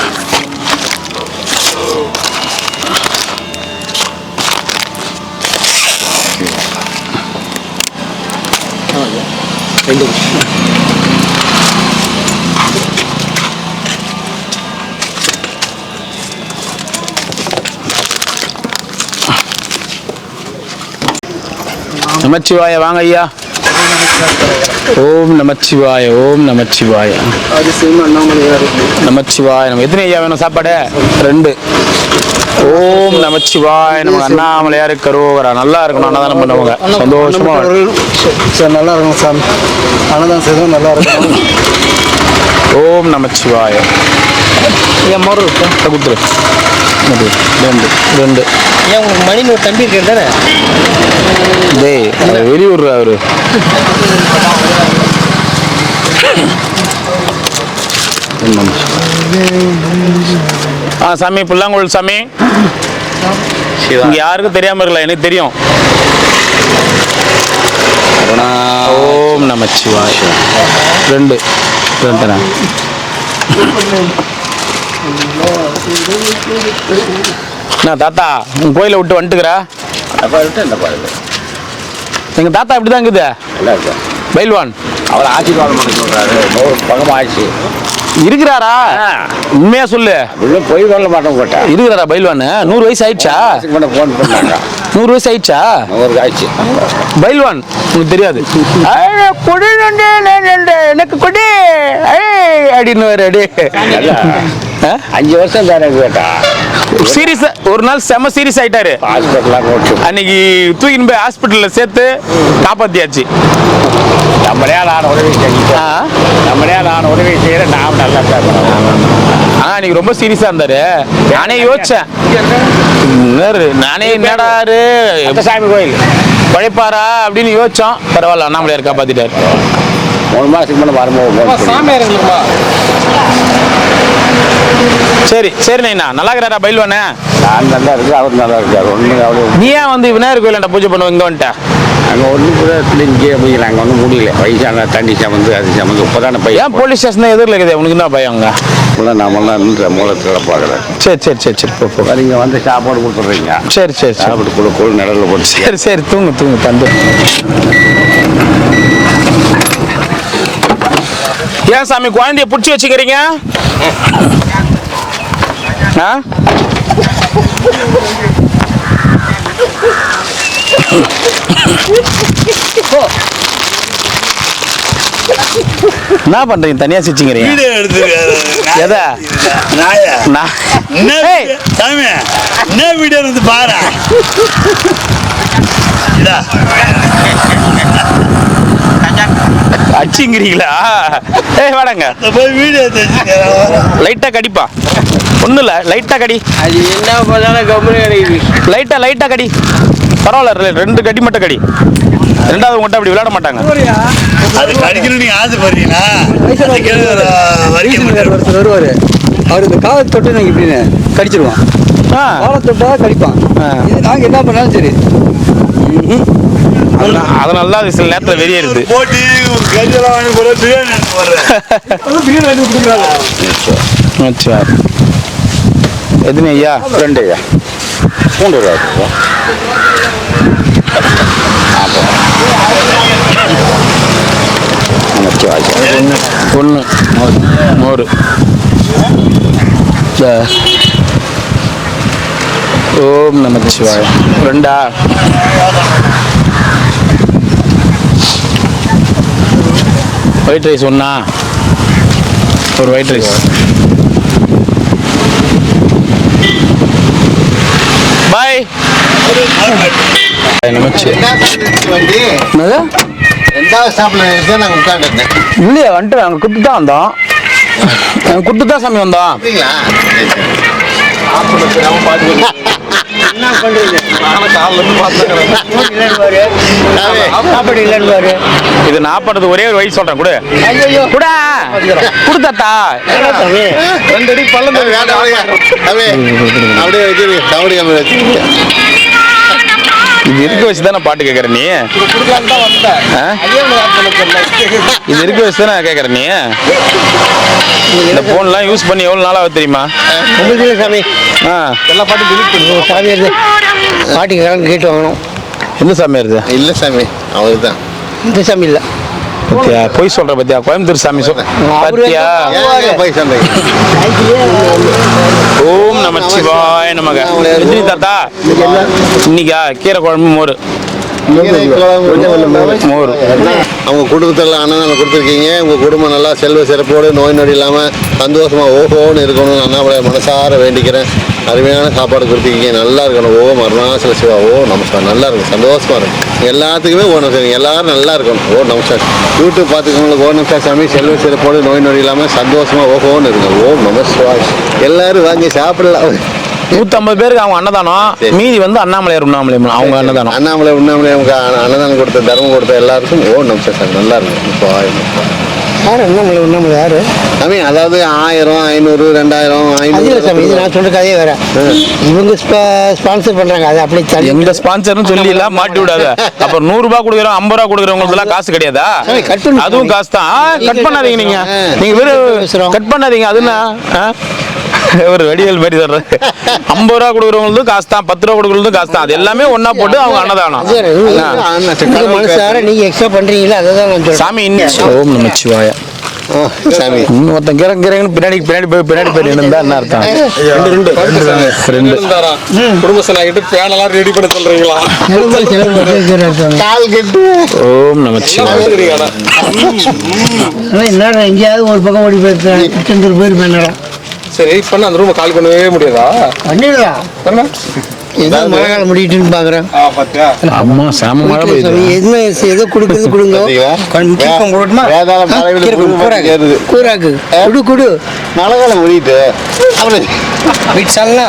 நமச்சிவாய. வாங்க ஐயா. ஓம் நமச்சிவாய. ஓம் நமச்சிவாய. நமச்சிவாய. நம்ம எத்தனை ஐயா வேணும் சாப்பாடு? 2. ஓம் நமச்சிவாய. நம்ம அண்ணாமலையாரு கரோகரா. நல்லா இருக்கணும், அன்னதானம் பண்ணவங்க சந்தோஷமா. நல்லா இருக்கும் சாமி, அன்னதானம் செய்தோம், நல்லா இருக்கும். ஓம் நமச்சிவாய. என் மோர் இருக்கும் கொடுத்துரு. ரெண்டு ரெண்டு. ஏன் உங்களுக்கு மணின்னு ஒரு தம்பி இருக்கிறது தானே? டேய் வெளியூர் அவரு. சாமி புல்லாங்குழல் சாமி. இங்க யாருக்கும் தெரியாம இருக்கல, எனக்கு தெரியும். ஓம் நமச்சிவாய. ரெண்டு ரெண்டுண்ணா. நான் தாத்தா உன் கோயிலை விட்டு வந்துட்டுக்கிறா. எங்க தாத்தா இப்படிதான் இருக்குது. பைல்வான் அவர் ஆசீர்வாதம் பண்ண சொல்றாரு. 100 பக்கம் ஆயிடுச்சு. இருக்கிறாரா? உண்மையா சொல்லு. போய் சொல்ல மாட்டோம் போட்டா. இருக்கிறாரா பைல்வான்? 100 வயசு ஆயிடுச்சா? ஃபோன் பண்ணாங்க. 100 வயசு ஆயிடுச்சா? 100 ஆயிடுச்சு. பைல்வான் உனக்கு தெரியாது. கொடி எனக்கு கொடி அப்படின்னு அடி 5 வருஷம் தானே கேட்டா. சீரியஸ் ஒரு நாள் செம சீரியஸ் ஆயிட்டாரு. அன்னைக்கு தூக்கின்னு போய் ஹாஸ்பிட்டல்ல சேர்த்து காப்பாத்தியாச்சு. நம்மளே நான் உதவி செஞ்சேன். நம்மளே நான் உதவி செய்யறேன். நாம் நல்லா அன்னைக்கு ரொம்ப சீரியஸா இருந்தாரு. நானே யோசிச்சேன், நானே என்னடாரு சாமி கோயில் பழைப்பாரா அப்படின்னு யோசிச்சோம். பரவாயில்ல, அண்ணாமலையார் காப்பாத்திட்டாரு. 3 மாசத்துக்கு முன்னாடி வரும்போது சாமியார் இருக்குமா? சரி சரி நைனா, நல்லா இருக்கிறாரா பைல்வானே? நான் நல்லா இருக்கு, அவர் நல்லா இருக்காரு. ஒண்ணு அவ்வளவு. நீ ஏன் வந்து விநாயகர் கோயிலாண்ட பூஜை பண்ணுவோம் இங்க வந்துட்ட? அங்கே ஒன்றும் இங்கே போய் நாங்கள் ஒன்றும் முடியல. வயசான தண்ணி சமந்து அது சமந்து இப்போதான பையன். ஏன் போலீஸ் ஸ்டேஷன் எதிரில் இருக்குது? உனக்கு என்ன பயம் அங்கே? இப்போலாம் நாமெல்லாம் நின்ற மூலத்தில் பார்க்குறேன். சரி சரி சரி சரி போ. நீங்கள் வந்து சாப்பாடு கொடுத்துட்றீங்க. சரி சரி சரி சாப்பாடு கூட நிழலில் போட்டு. சரி சரி தூங்கு தூங்கு தந்து. ஏன் சாமி குழந்தைய பிடிச்சி வச்சுக்கிறீங்க? ஆ என்ன பண்றீங்க? தனியா சிரிச்சுக்கிறீங்க. எதா என்ன வீடியோ வந்து பாரு. அச்சிங்கிறீங்களா? ஏய் வாடங்க போய் வீடியோ லைட்டா கடிப்பா. ஒன்றும் இல்லை, லைட்டா கடி. அது என்ன பண்ணாலும் கம்பெனி கிடைக்குது. லைட்டா கடி. பரவாயில்ல, 2 கடி மட்டும் கடி. 2வது உங்கள்கிட்ட அப்படி விளையாட மாட்டாங்க. அது கடிக்கணும் நீங்க ஆசைப்படுறீங்களா? ஒருத்தர் வருவாரு, அவர் இந்த காலை தொட்டு நாங்கள் இப்படின்னு கடிச்சிருவான். காலை தொட்டா கடிப்பான். நாங்கள் என்ன பண்ணாலும் சரி. அதனால தான் சில நேரத்தில் வெளியேறுது. போட்டி கறியெல்லாம் வாங்கி போற பிரியாணி போடுறேன். எதுன்னு ஐயா? 2 ஐயா. 3 ரூபா. ஒன்று மோர். ஓம் நமச்சிவாய. 2 ஒயிட் ரைஸ். 1 ஒரு ஒயிட் ரைஸ். பாய். நமச்சி. இல்லையா வந்துட்டு அங்கே குட்டு தான் வந்தோம். குட்டு தான் சாமி வந்தோம். இது நான் பண்ணது ஒரே ஒரு வயசு சொல்றேன். கூட கொடுத்தாத்தா 2 அடி பள்ளம். இது இருக்க வச்சு தானே பாட்டு கேட்கற நீ? இது இருக்க வச்சு தானே கேட்கற நீ? இந்த போன்லாம் யூஸ் பண்ணி எவ்வளவு நாளாவது தெரியுமா? சாமி எல்லா பாட்டும் delete பண்ணுவோம். சாமி பாட்டுக்கு கேட்டு வாங்கணும். எந்த சாமி வருது? இல்லை சாமி, அவர் தான். இந்த சாமி இல்லை. பத்தியா பொய் சொல்ற? பத்தியா கோயம்புத்தூர் சாமி பத்தியா? ஓம் நமச்சிவாய நமக. எத்தனை தாத்தா இன்னைக்கா? கீரை குழம்பு மோர். மோர். அவங்க குடும்பத்தில் அண்ணன் கொடுத்துருக்கீங்க. உங்கள் குடும்பம் நல்லா செல்வ சிறப்போடு நோய் நொடி இல்லாமல் சந்தோஷமாக ஓஹோன்னு இருக்கணும்னு அண்ணாமலை மனசார வேண்டிக்கிறேன். அருமையான சாப்பாடு கொடுத்தீங்க, நல்லா இருக்கணும். ஓம் அருணாச்சல சிவா, ஓ நமஸ்கார். நல்லா இருக்கும், சந்தோஷமா இருக்கும். எல்லாத்துக்குமே ஓ நமஸ்கார், எல்லாரும் நல்லா இருக்கணும். ஓ நமஸ்கார். யூடியூப் பார்த்துக்கவங்களுக்கு ஓ நமஸ்கார் சாமி, செல்வ சிறப்போடு நோய் நொடி இல்லாமல் சந்தோஷமா ஓஹோன்னு இருக்குங்க. ஓம் நமஸ்கார். எல்லாரும் வாங்கி சாப்பிடலாம். 150 பேருக்கு அவங்க அன்னதானம், மீதி வந்து அண்ணாமலையார் உண்ணாமலையம்மன் அவங்க அன்னதானம். அண்ணாமலை உண்ணாமலை நமக்கு அன்னதானம் கொடுத்த, தர்மம் கொடுத்த எல்லாருக்கும் ஓ நமஸ்கார் சார். நல்லா இருக்கும். இப்போ யார் அண்ணாமலை யாரு சாமி? அதாவது 1000, 500, 2000, அது இல்லை சாமி, இது 500. நான் சொல்ற கதையே வேற. இவங்க ஸ்பான்சர் பண்றாங்க, அது அப்படியே தள்ளி. எங்க ஸ்பான்சர்னு சொல்லி எல்லாம் மாட்டி விடாத. அப்புறம் 100 ரூபாய் கொடுக்குறோம், 50 ரூபாய் கொடுக்குறவங்களுக்கு எல்லாம் காசு கிடையாதா? கட் பண்ணு. அதுவும் காசு தான். கட் பண்ணாதீங்க நீங்க. நீங்க வெறும் கட் பண்ணாதீங்க. அது என்ன ஒரு வடிவேல் மாதிரி சொல்றது. 50 ரூபா கொடுக்குறவங்களுக்கும் காசு தான், 10 ரூபா கொடுக்குறவங்களுக்கும் காசு தான். அது எல்லாமே ஒன்னா போட்டு அவங்க அன்னதானம். மனசார நீங்க எக்ஸ்ட்ரா பண்றீங்களா, அதான் நான் சொல்றேன். சாமி ஓம் நமச்சிவாய. சாமி ஒருத்தன் கிறங்கிறங்கன்னு பின்னாடி போய் நின்றா என்ன அர்த்தம்? ரெண்டு குடும்பஸ்தனாகிட்டு பேனெல்லாம் ரெடி பண்ண சொல்றீங்களா? ஓம் நமச்சிவாய. என்னடா எங்கேயாவது ஒரு பக்கம் ஓடி போயிருக்கேன், திருச்செந்தூர் போயிருப்பேன். சரி, இப்ப அந்த ரூமை காலி பண்ணவே முடியாதா? பண்ணிடலாம். ஏதோ மழை காலம் முடிட்டுன்னு பாக்குறேன். அம்மா சாம மழை பெய்யுது. என்ன ஏதோ கொடுக்குறது கொடுங்க. வேதாளம் கூறாக்கு குடு குடு. மழை காலம் முடியுது. வீட்டு சாலா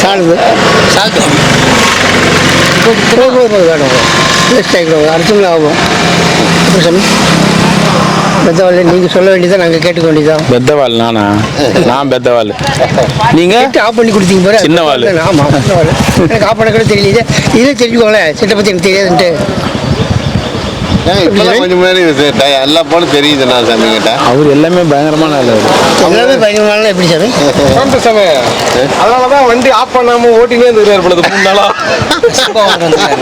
சாலுது சாப்பிட்டு வேணும். வேஸ்ட் ஆகிடும், அர்த்தங்கள் ஆகும். அப்புறம் சாமி பெத்தவாள் நீங்க சொல்ல வேண்டியதான், நாங்க கேட்டுக்க வேண்டியதான். பெத்தவாள் நானா? நான் பெத்தவாள். நீங்க ஆஃப் பண்ணி கொடுத்தீங்க பாரு, சின்ன வாள். ஆமா சின்ன வாள். எனக்கு ஆஃப் பண்ண கூட தெரியல. இதே தெரிஞ்சுக்கோங்களேன், சிட்டை பத்தி எனக்கு தெரியாதுன்ட்டு. கொஞ்சம் முன்னாடி எல்லா போனும் தெரியுது. நான் சாமி கிட்ட அவர் எல்லாமே பயங்கரமான ஆளு. எல்லாமே பயங்கரமான எப்படி சாமி? அதனாலதான் வண்டி ஆஃப் பண்ணாம ஓட்டினே இருந்துருக்காரு பொழுது 3 நாளா.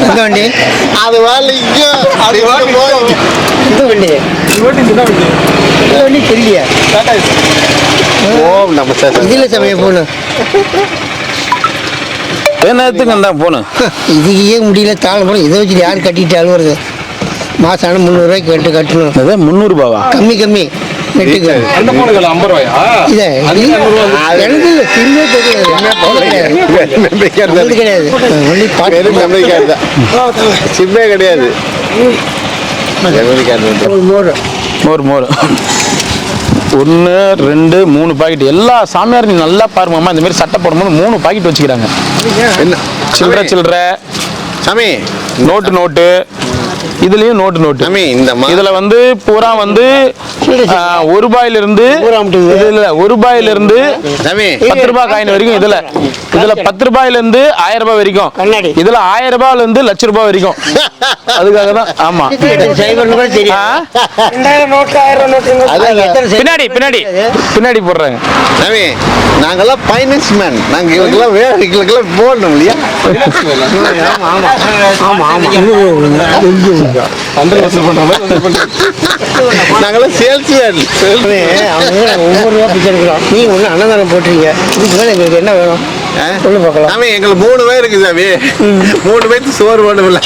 இந்த வண்டி அது இந்த வண்டி இந்த வண்டி தெரியலையா? ஓம் நமஸ்கார். இதுல சமயம் போகணும். நேரத்துக்கு அந்த போனு இதுக்கே முடியல, தாழ போகணும். இதை வச்சுட்டு யார் கட்டிட்டு அழுவுறது? மாசம் 300 ரூபாய்க்கு கட்டணும். 300 ரூபாவா? கம்மி கம்மி நெட்டுக்கு. அந்த போனுக்கு 50 ரூபாயா? இதை எனக்கு இல்லை, சிம்மே தெரியாது, கிடையாது. ஒன்லி பாட்டு மெமரி கார்டு தான், சிம்மே கிடையாது. மெமரி கார்டு மோர் 1 2 3 பாக்கெட். எல்லா சாமியார் நீ நல்லா பாருங்கம்மா, இந்த மாதிரி சட்டை போடும்போது 3 பாக்கெட் வச்சுக்கிறாங்க. என்ன சில்லற சாமி? நோட்டு இதுலயும் நோட்டு. சாமி இந்த இதுல வந்து பூரா வந்து 1 ரூபாயிலிருந்து இதுல 1 ரூபாயிலிருந்து சாமி 10 ரூபாய் காயின் வரைக்கும். இதுல 10 ரூபாயிலிருந்து 1000 ரூபாய் வரைக்கும். இதுல 1000 ரூபாயில இருந்து லட்ச ரூபாய் வரைக்கும். அதுக்காக தான். ஆமா, பின்னாடி போடுறாங்க. சாமி நாங்கெல்லாம் ஃபைனான்ஸ் மேன், நாங்க இவங்களுக்கெல்லாம் வேலைக்கெல்லாம் போடணும் இல்லையா? நாங்கெல்லாம் சேல்ஸ் மேன். ஒவ்வொரு ரூபா பிச்சை எடுக்கிறோம். நீங்க ஒண்ணு அன்னதானம் போட்டுறீங்க, இதுக்கு மேல எங்களுக்கு என்ன வேணும் சொல்லு பார்க்கலாம். சாமி எங்களுக்கு 3 பேர் இருக்கு சாமி. 3 பேருக்கு சோறு வேணும் இல்ல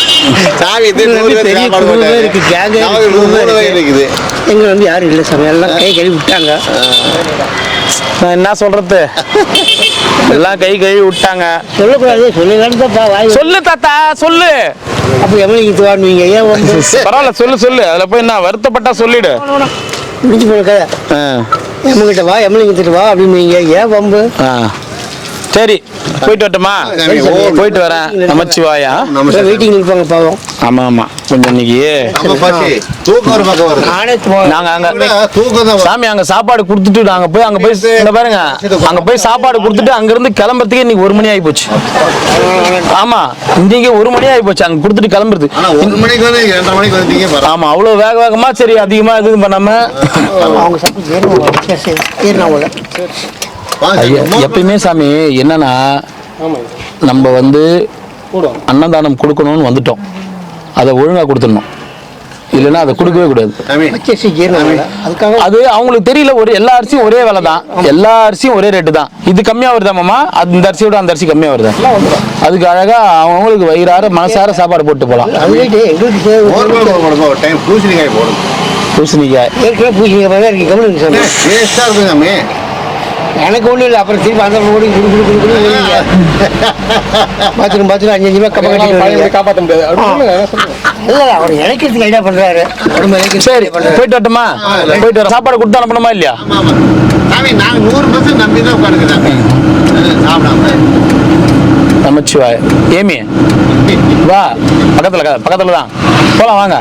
சாமி? இது 3 பேர் சாப்பாடு போட்டாங்க. இருக்கு, கேங்க 3 பேர் இருக்குது. எங்க வந்து யாரும் இல்லை சாமி, எல்லாம் கை கழுவி விட்டாங்க. நான் என்ன சொல்றது, எல்லாம் கை கழுவி விட்டாங்க. சொல்லக்கூடாது, சொல்லுங்கப்பா வாய். சொல்லு தாத்தா சொல்லு. அப்ப எவ்வளவு வாங்குவீங்க? ஏன் பரவாயில்ல சொல்லு. அதுல போய் என்ன வருத்தப்பட்டா சொல்லிடு. முடிஞ்சு போன கதை. எம்மகிட்ட வா, எம்மலிங்கத்திட்டு வா அப்படின்னு. ஏன் வம்பு? சரி, போயிட்டு வரட்டுமா? போயிட்டு வரேன். நமச்சிவாயா. வெயிட்டிங் இருப்பாங்க பாவம். ஆமா கொஞ்சம் இன்னைக்கு நாங்க அங்க சாமி அங்க சாப்பாடு கொடுத்துட்டு நாங்க போய் இந்த பாருங்க, அங்க போய் சாப்பாடு கொடுத்துட்டு அங்க இருந்து கிளம்புறதுக்கு இன்னைக்கு 1 மணி ஆகி போச்சு. ஆமா, இன்னைக்கு 1 மணி ஆகி போச்சு அங்க கொடுத்துட்டு கிளம்புறது. 1 மணிக்கு வந்து 2:30 மணிக்கு வந்தீங்க. ஆமா, அவ்வளவு வேகமா சரி அதிகமா எதுவும் பண்ணாம அவங்க எப்பயுமே சாமி என்னன்னா, நம்ம வந்து அன்னதானம் கொடுக்கணும்னு வந்துட்டோம், அதை ஒழுங்கா கொடுத்துடணும். இல்லைன்னா அதை கொடுக்கவே கூடாது. அது அவங்களுக்கு தெரியல. எல்லா அரிசியும் ஒரே விலை தான், எல்லா அரிசியும் ஒரே ரேட்டு தான். இது கம்மியா வருதாமாமா, இந்த அரிசியோட அந்த அரிசி கம்மியா வருதா? அதுக்கு அழகா அவங்களுக்கு வயிறார மனசார சாப்பாடு போட்டு போலாம். பூசணிக்காய் போடும். பூசணிக்காய் எனக்கு ஒன்றும் இல்லை. அப்புறம் திருப்பி அந்த ஓடி குடு பாத்ரூம் 5 ரூபா கம்ம கட்டி காப்பாற்ற முடியாது இல்லை அவர் இணைக்கிறதுக்கு ஐடியா பண்ணுறாரு. உடம்பு இணைக்கிறது சரி போயிட்டு வரட்டுமா? போயிட்டு வர சாப்பாடு கொடுத்து அனுப்பணுமா இல்லையா? சாமி நாங்கள் 100% நம்பி தான் உட்காந்துக்கிறேன் சாப்பிடாம. நமச்சிவாய். ஏமி வா, பக்கத்துல தான் போலாம் வாங்க.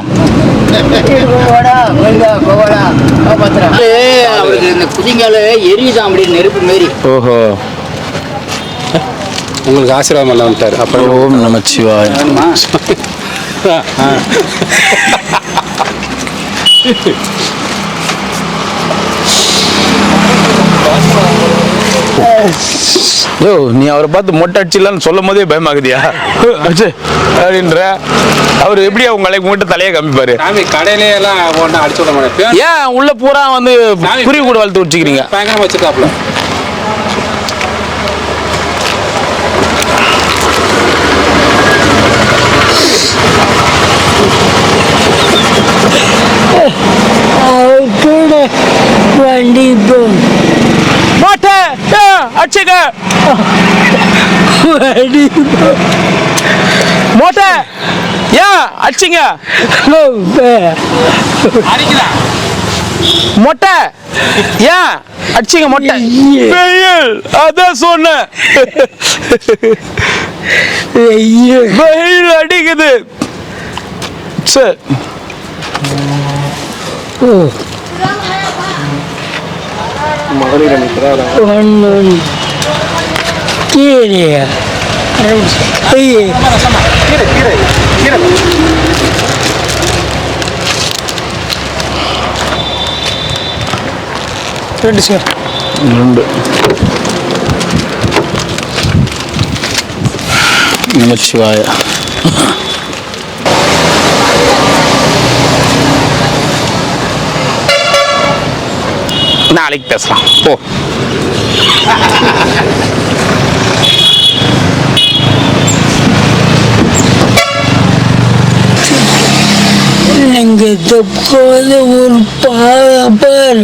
அவருக்கு இந்த குதிங்கால எரியுதான் அப்படி நெருப்பு மாரி. ஓஹோ, உங்களுக்கு ஆசீர்வாதம் எல்லாம் வந்துட்டாரு. அப்புறம் ஓம் நமச்சிவாய். யோ, நீ அவரை பார்த்து மொட்டை அடிச்சிடலான்னு சொல்லும் போதே பயமாகுதியா அச்சு அப்படின்ற அவர் எப்படியா உங்களை உங்கள்கிட்ட தலையை காமிப்பாரு? சாமி கடையிலே எல்லாம் ஒன்றா அடிச்சு விட மாட்டேன். ஏன் உள்ள பூரா வந்து குருவி கூட வளர்த்து வச்சுக்கிறீங்க? பயங்கரமா வச்சுக்காப்புல. மாட்டே அடிச்சுக்க மோட்டை ஏன் அடிச்சிங்க? மொட்டை ஏன் அடிச்சிங்க? மொட்டை வெயில், அதான் சொன்னேன். வெயில் அடிக்குது. சரி ரெண்டு நமச்சிவாய. நாளைக்கு பேசலாம் போ. ஒரு பாரு.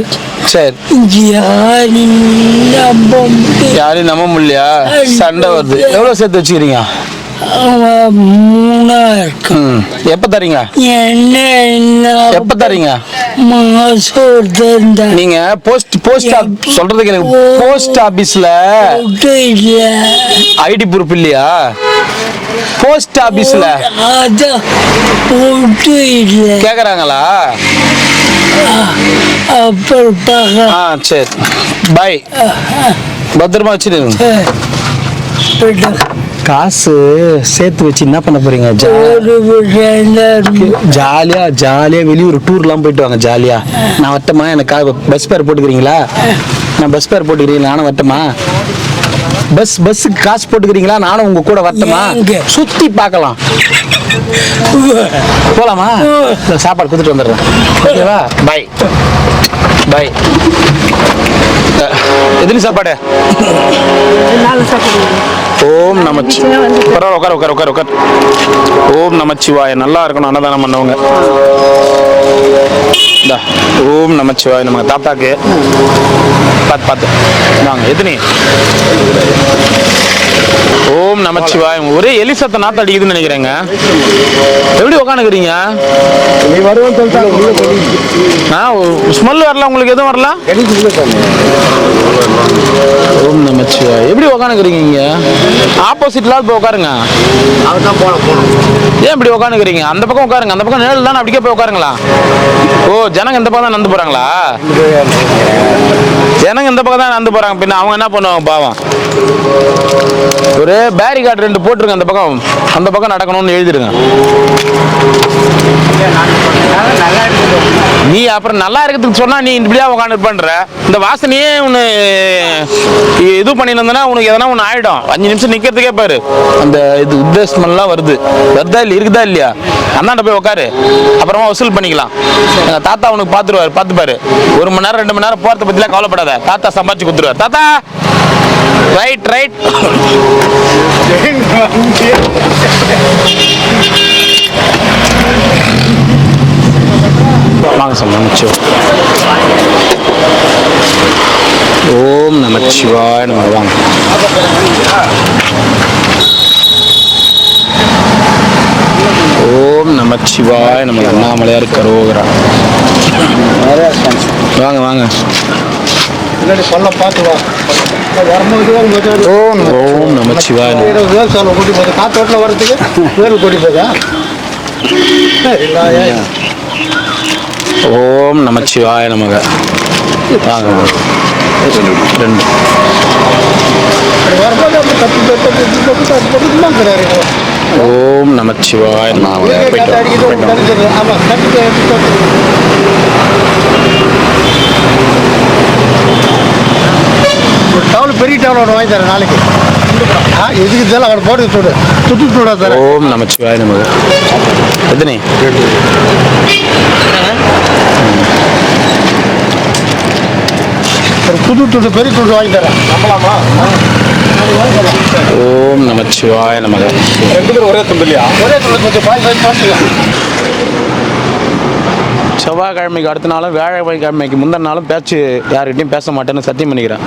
சரி, யாரையும் நம்ப முடியலையா? சண்டை வருது. எவ்வளவு சேர்த்து வச்சுக்கிறீங்க? 3 எப்ப தரீங்க? எப்ப தரீங்க? மாசம் நீங்க போஸ்ட் சொல்றதுக்கு எனக்கு போஸ்ட் ஆபீஸ்ல ஐடி ப்ரூஃப் இல்லையா? போஸ்ட் ஆபீஸ்ல கேக்குறாங்களா? சரி, பாய். பத்திரமா வச்சிருங்க. காசு சேர்த்து வச்சு என்ன பண்ண போறீங்க? ஜாலியா வெளியூர் டூர்லாம் போயிட்டு வாங்க. ஜாலியா. நான் வட்டமா? எனக்கு பஸ் பேர் போட்டுக்கிறீங்களா? நான் பஸ் பேர் போட்டுக்கிறீங்களா? நானும் வட்டமா? பஸ்ஸுக்கு காசு போட்டுக்கிறீங்களா? நானும் உங்க கூட வட்டமா? சுத்தி பார்க்கலாம். போலாமா? சாப்பாடு கொடுத்துட்டு வந்துடுறேன். ஓகேவா? பாய் பாய். எதிரி சாப்பாடு? ஓம் நமச்சிவாய. உட்கார். ஓம் நமச்சிவாய. நல்லா இருக்கணும் அன்னதானம் பண்ணவங்க. ஓம் நமச்சிவாய. நம்ம தாத்தாக்கு பார்த்து நாங்க எதினி. ஓம் நமச்சிவாய. ஒரே எலி சத்த நாத்து அடிக்குதுன்னு நினைக்கிறேங்க. எப்படி உட்காந்துக்கிறீங்க? ஸ்மெல் வரல உங்களுக்கு? எதுவும் வரல? ஓம் நமச்சிவாய. எப்படி உட்காந்துக்கிறீங்க? இங்க ஆப்போசிட்ல போய் உட்காருங்க. ஏன் இப்படி உட்காந்துக்கிறீங்க? அந்த பக்கம் உட்காருங்க. அந்த பக்கம் நேரில் தானே, அப்படிக்கே போய் உட்காருங்களா? ஓ, ஜனங்க இந்த பக்கம் தான் நடந்து போறாங்களா? ஜனங்க இந்த பக்கம் தான் நடந்து போறாங்க. பின்ன அவங்க என்ன பண்ணுவாங்க பாவம்? ஒரு பேரிகார்டு 2 போட்டுருங்க. அந்த பக்கம் நடக்கணும்னு எழுதிருங்க. நீ அப்புறம் நல்லா இருக்கிறதுக்கு சொன்னா நீ இப்படியா உட்காந்து பண்ற? இந்த வாசனையே உன்னை இது பண்ணிருந்தா உனக்கு எதனா ஒன்று ஆயிடும். 5 நிமிஷம் நிக்கிறதுக்கே பாரு. அந்த இது உத்தேசமெல்லாம் வருதா இல்லை? இருக்குதா இல்லையா? அந்தாண்ட போய் உட்காரு. அப்புறமா வசூல் பண்ணிக்கலாம். எங்க தாத்தா உனக்கு பார்த்து பாரு. 1 மணி நேரம் 2 மணி நேரம் போறத பத்திலாம் கவலைப்படாத. தாத்தா சம்பாதிச்சு கொடுத்துருவார். தாத்தா ரைட். வாங்க சார். ஓம் நமச்சிவாய நமக. வாங்க. ஓம் நமச்சிவாய நமக. அண்ணாமலையார் கரோகரா. வாங்க வாங்க. முன்னாடி சொல்ல பார்த்து வா. ஓம் நமச்சிவாய நமக. 20 பேர் சொல்ல கூட்டி போகுது. காத்தோட்டில் வர்றதுக்கு வேறு கூட்டி போதா? ஓம் நமச்சிவாய நமக. வாங்க. 2. வரும்போது அப்படி தப்பு கிடையாது. ஓம் நமச்சிவாய நமக. போயிட்டு வாங்க. ஆமாம் கட்டு ஒரு டவுல் பெரிய டவுல் ஒன்று வாங்கி தரேன் நாளைக்கு. எதுக்கு இதெல்லாம் அவனை போட்டு சூடு சுட்டு சூடா தரேன். ஓம் நமச்சிவாய நமக. எத்தனை? ஒரு புது துண்டு பெரிய துண்டு வாங்கி தரேன். நம்பலாமா? ஓம் நமச்சிவாய நமக. 2 பேரும் ஒரே துண்டு இல்லையா? ஒரே துண்டு கொஞ்சம் பார்த்துக்கலாம். செவ்வாய்க்கிழமைக்கு அடுத்த நாளும் வியாழக்கிழமைக்கு முந்தின நாளும் பேச்சு யார்கிட்டையும் பேச மாட்டேன்னு சத்தியம் பண்ணிக்கிறேன்.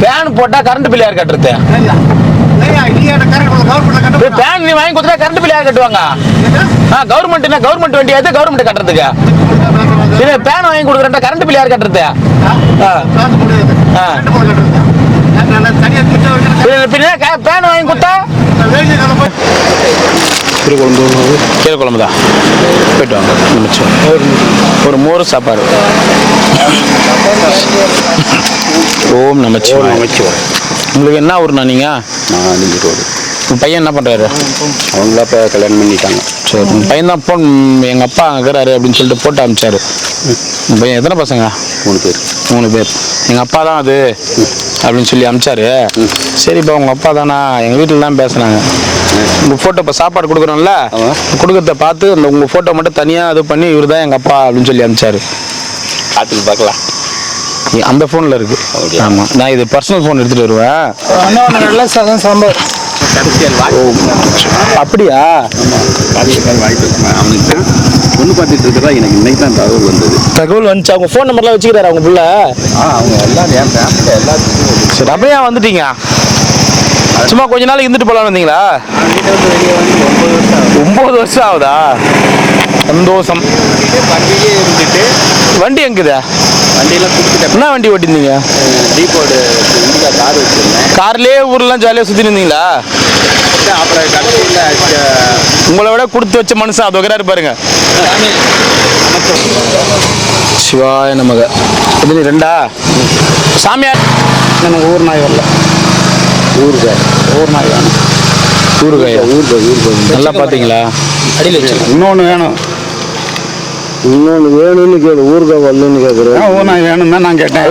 பேன் போட்டா கரண்ட் பில் யார் கட்டுறது? பேன் நீ வாங்கி கொடுத்தா கரண்ட் பில் யார் கட்டுவாங்க? கவர்மெண்ட் வண்டி எது கவர்மெண்ட் கட்டுறதுக்கு? பேன் வாங்கி கொடுக்குறா கரண்ட் பில் யார் கட்டுறது? பேன் வாங்கி கொடுத்தா கீழக்குழம்பு தான். போயிட்டு வாங்க. ஒரு மோர் சாப்பாடு. ஓம் நமச்சிவாய. உங்களுக்கு என்ன ஊர்ண்ணா நீங்க? நான் நீங்கள் ரோடு. உன் பையன் என்ன பண்றாரு? அவங்களா இப்போ கல்யாணம் பண்ணிட்டாங்க. சரி, உன் பையன் தான் போன் எங்கள் அப்பா அங்கே இருக்கிறாரு அப்படின்னு சொல்லிட்டு போட்டு அனுப்பிச்சாரு. உன் பையன் எத்தனை பசங்க? 3 பேர். 3 பேர். எங்கள் அப்பா தான் அது அப்படின்னு சொல்லி அனுப்பிச்சாரு. சரிப்பா உங்கள் அப்பா தானா? எங்கள் வீட்டில் தான் பேசுனாங்க. உங்கள் ஃபோட்டோ இப்போ சாப்பாடு கொடுக்குறோம்ல, கொடுக்குறத பார்த்து அந்த உங்கள் ஃபோட்டோ மட்டும் தனியாக இது பண்ணி இவர் தான் எங்கள் அப்பா அப்படின்னு சொல்லி அனுப்பிச்சாரு. காற்றுக்கு பார்க்கலாம். அந்த ஃபோனில் இருக்கு. ஆமாம், நான் இது பர்சனல் ஃபோன் எடுத்துகிட்டு வருவேன். நல்லா சாதம் சாம்பார். அப்படியா? அவனுக்கு பொண்ணு பார்த்துட்டு இருக்கிறதா எனக்கு இன்னைக்கு தான் தகவல் வந்தது. தகவல் வந்துச்சு. அவங்க ஃபோன் நம்பர்லாம் வச்சுக்கிறாரு அவங்க புள்ள? அவங்க எல்லாரும் என் ஃபேமிலியில் எல்லாத்துக்கும். சரி, அப்படியே வந்துட்டீங்க. சும்மா கொஞ்ச நாள் இருந்துட்டு போகலான்னு வந்தீங்களா? 9 வருஷம் ஆகுதா? சந்தோஷம். வண்டியே இருந்துட்டு வண்டி எங்குதா? வண்டியெல்லாம் கொடுத்துட்டேன். என்ன வண்டி ஓட்டிருந்தீங்க? டீபோர்டு இண்டிகா கார் வச்சுருந்தேன். கார்லேயே ஊர்லாம் ஜாலியாக சுற்றி இருந்தீங்களா? அப்புறம் கடைசியில் உங்களை விட கொடுத்து வச்ச மனுஷன் அது வகையாக பாருங்க. சிவாய நமக. இது 2ஆ? சாமியார் நமக்கு ஊர் நாய் வரல. ஊறுகாய். ஊர் நாய் வேணும். ஊறுகாயா? ஊறுகாய். நல்லா பார்த்தீங்களா? அடியில் வச்சு இன்னொன்று வேணும். இன்னொன்று வேணும்னு கேளு. ஊறுகாய் வரலன்னு கேட்குறேன். ஊர் நாய் வேணும் தான் நான் கேட்டேன்.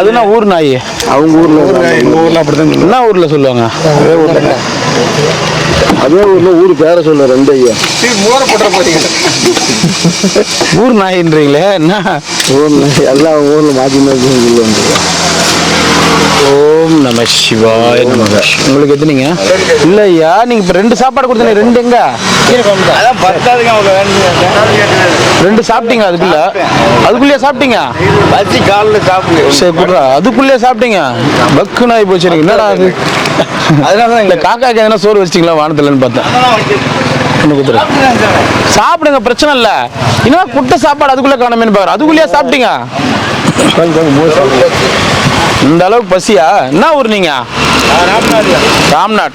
அதுனா ஊர் நாய். அவங்க ஊரில் எங்கள் ஊரில் அப்படி தான் என்ன ஊரில் சொல்லுவாங்க? அதே ஊரில் ஊர் பேரை சொல்ல 2 ஐயா. மோரை போட்டுற போறீங்க. ஊர் நாயின்றீங்களே என்ன? ஊரில் எல்லா ஊரில் மாற்றி மாற்றி சொல்லுவாங்க. ஓம் நம சிவாய நமக. உங்களுக்கு எத்தனைங்க? இல்ல ஐயா, நீங்க இப்ப 2 சாப்பாடு கொடுத்தீங்க. 2 எங்க? அதான் பத்தாதுங்க அவங்க வேணும். 2 சாப்பிட்டீங்க அதுக்குள்ளேயே சாப்பிட்டீங்க? பசி காலில் சாப்பிடு. சரி குடுறா, அதுக்குள்ளேயே சாப்பிட்டீங்க. பக்கு நாய் போச்சு எனக்கு. என்னடா அது? அதனால இல்ல காக்காக்கு எதனா சோறு வச்சிட்டீங்களா வானத்துலன்னு பார்த்தேன். ஒண்ணு குடுத்துரு. சாப்பிடுங்க, பிரச்சனை இல்ல. இன்னும் குட்ட சாப்பாடு அதுக்குள்ள காணமேன்னு பாரு. அதுக்குள்ளேயே சாப்பிட்டீங்க. இந்த அளவுக்கு பசியா? என்ன ஊர் நீங்க? ராம்நாட்.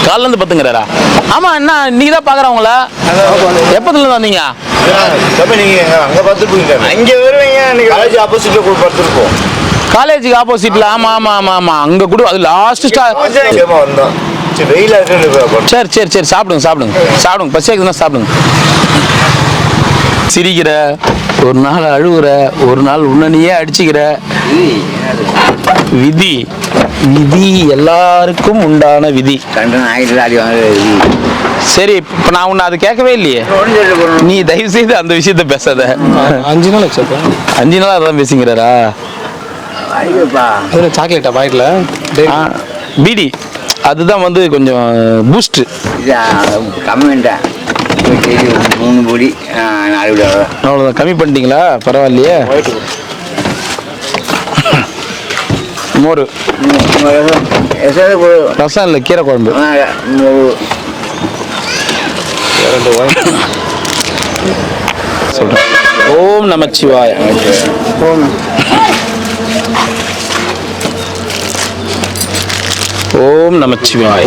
காலைல இருந்து பத்துங்கிறாரா? ஆமா, என்ன நீங்க தான் பாக்குறவங்கள? எப்பத்துல இருந்து வந்தீங்க? நீங்க அங்க பார்த்துருப்பீங்க. அங்கே வருவீங்க. காலேஜ் ஆப்போசிட்ல கூட பார்த்துருப்போம். காலேஜுக்கு ஆப்போசிட்ல. ஆமா ஆமா ஆமா ஆமா, அங்க கூட அது லாஸ்ட் வந்தோம். சரி, வெயிலா இருக்கு. சரி சரி சரி, சாப்பிடுங்க சாப்பிடுங்க சாப்பிடுங்க. பசி ஆகுதுன்னா சாப்பிடுங்க. சிரிக்கிற, ஒரு நாள் அழுகுற, ஒரு நாள் உன்னனியே அடிச்சுக்கிற. விதி விதி எல்லாருக்கும் உண்டான விதி. சரி இப்போ நான் உன்னை அது கேட்கவே இல்லையே. நீ தயவு செய்து அந்த விஷயத்த பேசாத. 5 நாள் வச்சப்பா 5 நாள் அதான் பேசிங்கிறாரா? அதில் சாக்லேட்டா பாக்கெட்டில் பீடி அதுதான் வந்து கொஞ்சம் பூஸ்ட். கம்மிண்டா 3 பொடி 4 பொடி அவ்வளோதான். கம்மி பண்ணிட்டீங்களா? பரவாயில்லையே. மோர் ரசம் இல்லை, கீரை குழம்பு. சொல்கிறேன். ஓம் நமச்சிவாய. ஓம் நமச்சிவாய.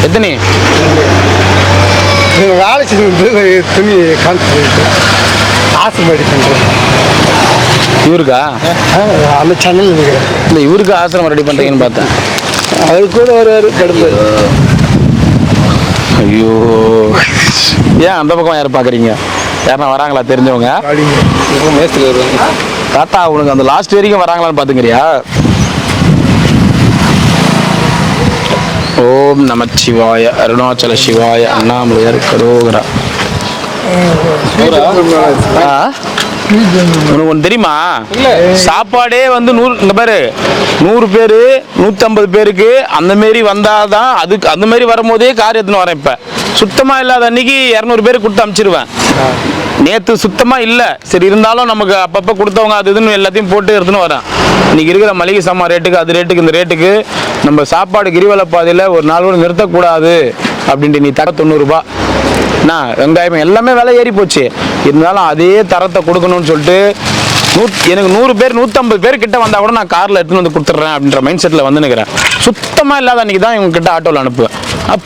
எத்தனை வேலை செஞ்சு துணி ஆசை மாதிரி பண்ணுறேன். இவருக்கா? அந்த சேனல் இருக்கிறேன். இல்லை, இவருக்கு ஆசிரமம் ரெடி பண்ணுறீங்கன்னு பார்த்தேன். அவரு கூட ஒரு கடுப்பு. ஐயோ, ஏன் அந்த பக்கம் யாரை பார்க்குறீங்க? யாருன்னா வராங்களா தெரிஞ்சவங்க? மேஸ்திரி வருவாங்க. தாத்தா உனக்கு அந்த லாஸ்ட் வரைக்கும் வராங்களான்னு பார்த்துக்கிறியா? ஓம் நமச்சிவாய, அருணாச்சல சிவாய, அண்ணாமலையார் கரோகரா. உனக்கு ஒன்று தெரியுமா? சாப்பாடே வந்து 100, இங்க பாரு, 100 பேர் 150 பேருக்கு அந்த மாரி வந்தாதான் அதுக்கு அந்த மாதிரி வரும்போதே கார் எடுத்துன்னு வரேன். இப்போ சுத்தமா இல்லாத அன்னைக்கு 200 பேருக்கு கொடுத்து அனுப்பிச்சிருவேன். நேற்று சுத்தமா இல்லை, சரி இருந்தாலும் நமக்கு அப்பப்போ கொடுத்தவங்க அது இதுன்னு எல்லாத்தையும் போட்டு எடுத்துன்னு வரேன். இன்னைக்கு இருக்கிற மளிகை சாமான் ரேட்டுக்கு, அது ரேட்டுக்கு, இந்த ரேட்டுக்கு நம்ம சாப்பாடு கிரிவல பாதையில் ஒரு நாள் கூட நிறுத்தக்கூடாது அப்படின்ட்டு. நீ தர 90 ரூபா, நான் வெங்காயம் எல்லாமே விலை ஏறி போச்சு. இருந்தாலும் அதே தரத்தை கொடுக்கணும்னு சொல்லிட்டு எனக்கு 100 பேர் 150 பேர் கிட்ட வந்தால் கூட நான் காரில் எடுத்துன்னு வந்து கொடுத்துட்றேன் அப்படின்ற மைண்ட் செட்டில் வந்து நிற்கிறேன். சுத்தமாக இல்லாத அன்றைக்கி தான் இவங்க கிட்ட ஆட்டோவில் அனுப்புவேன்.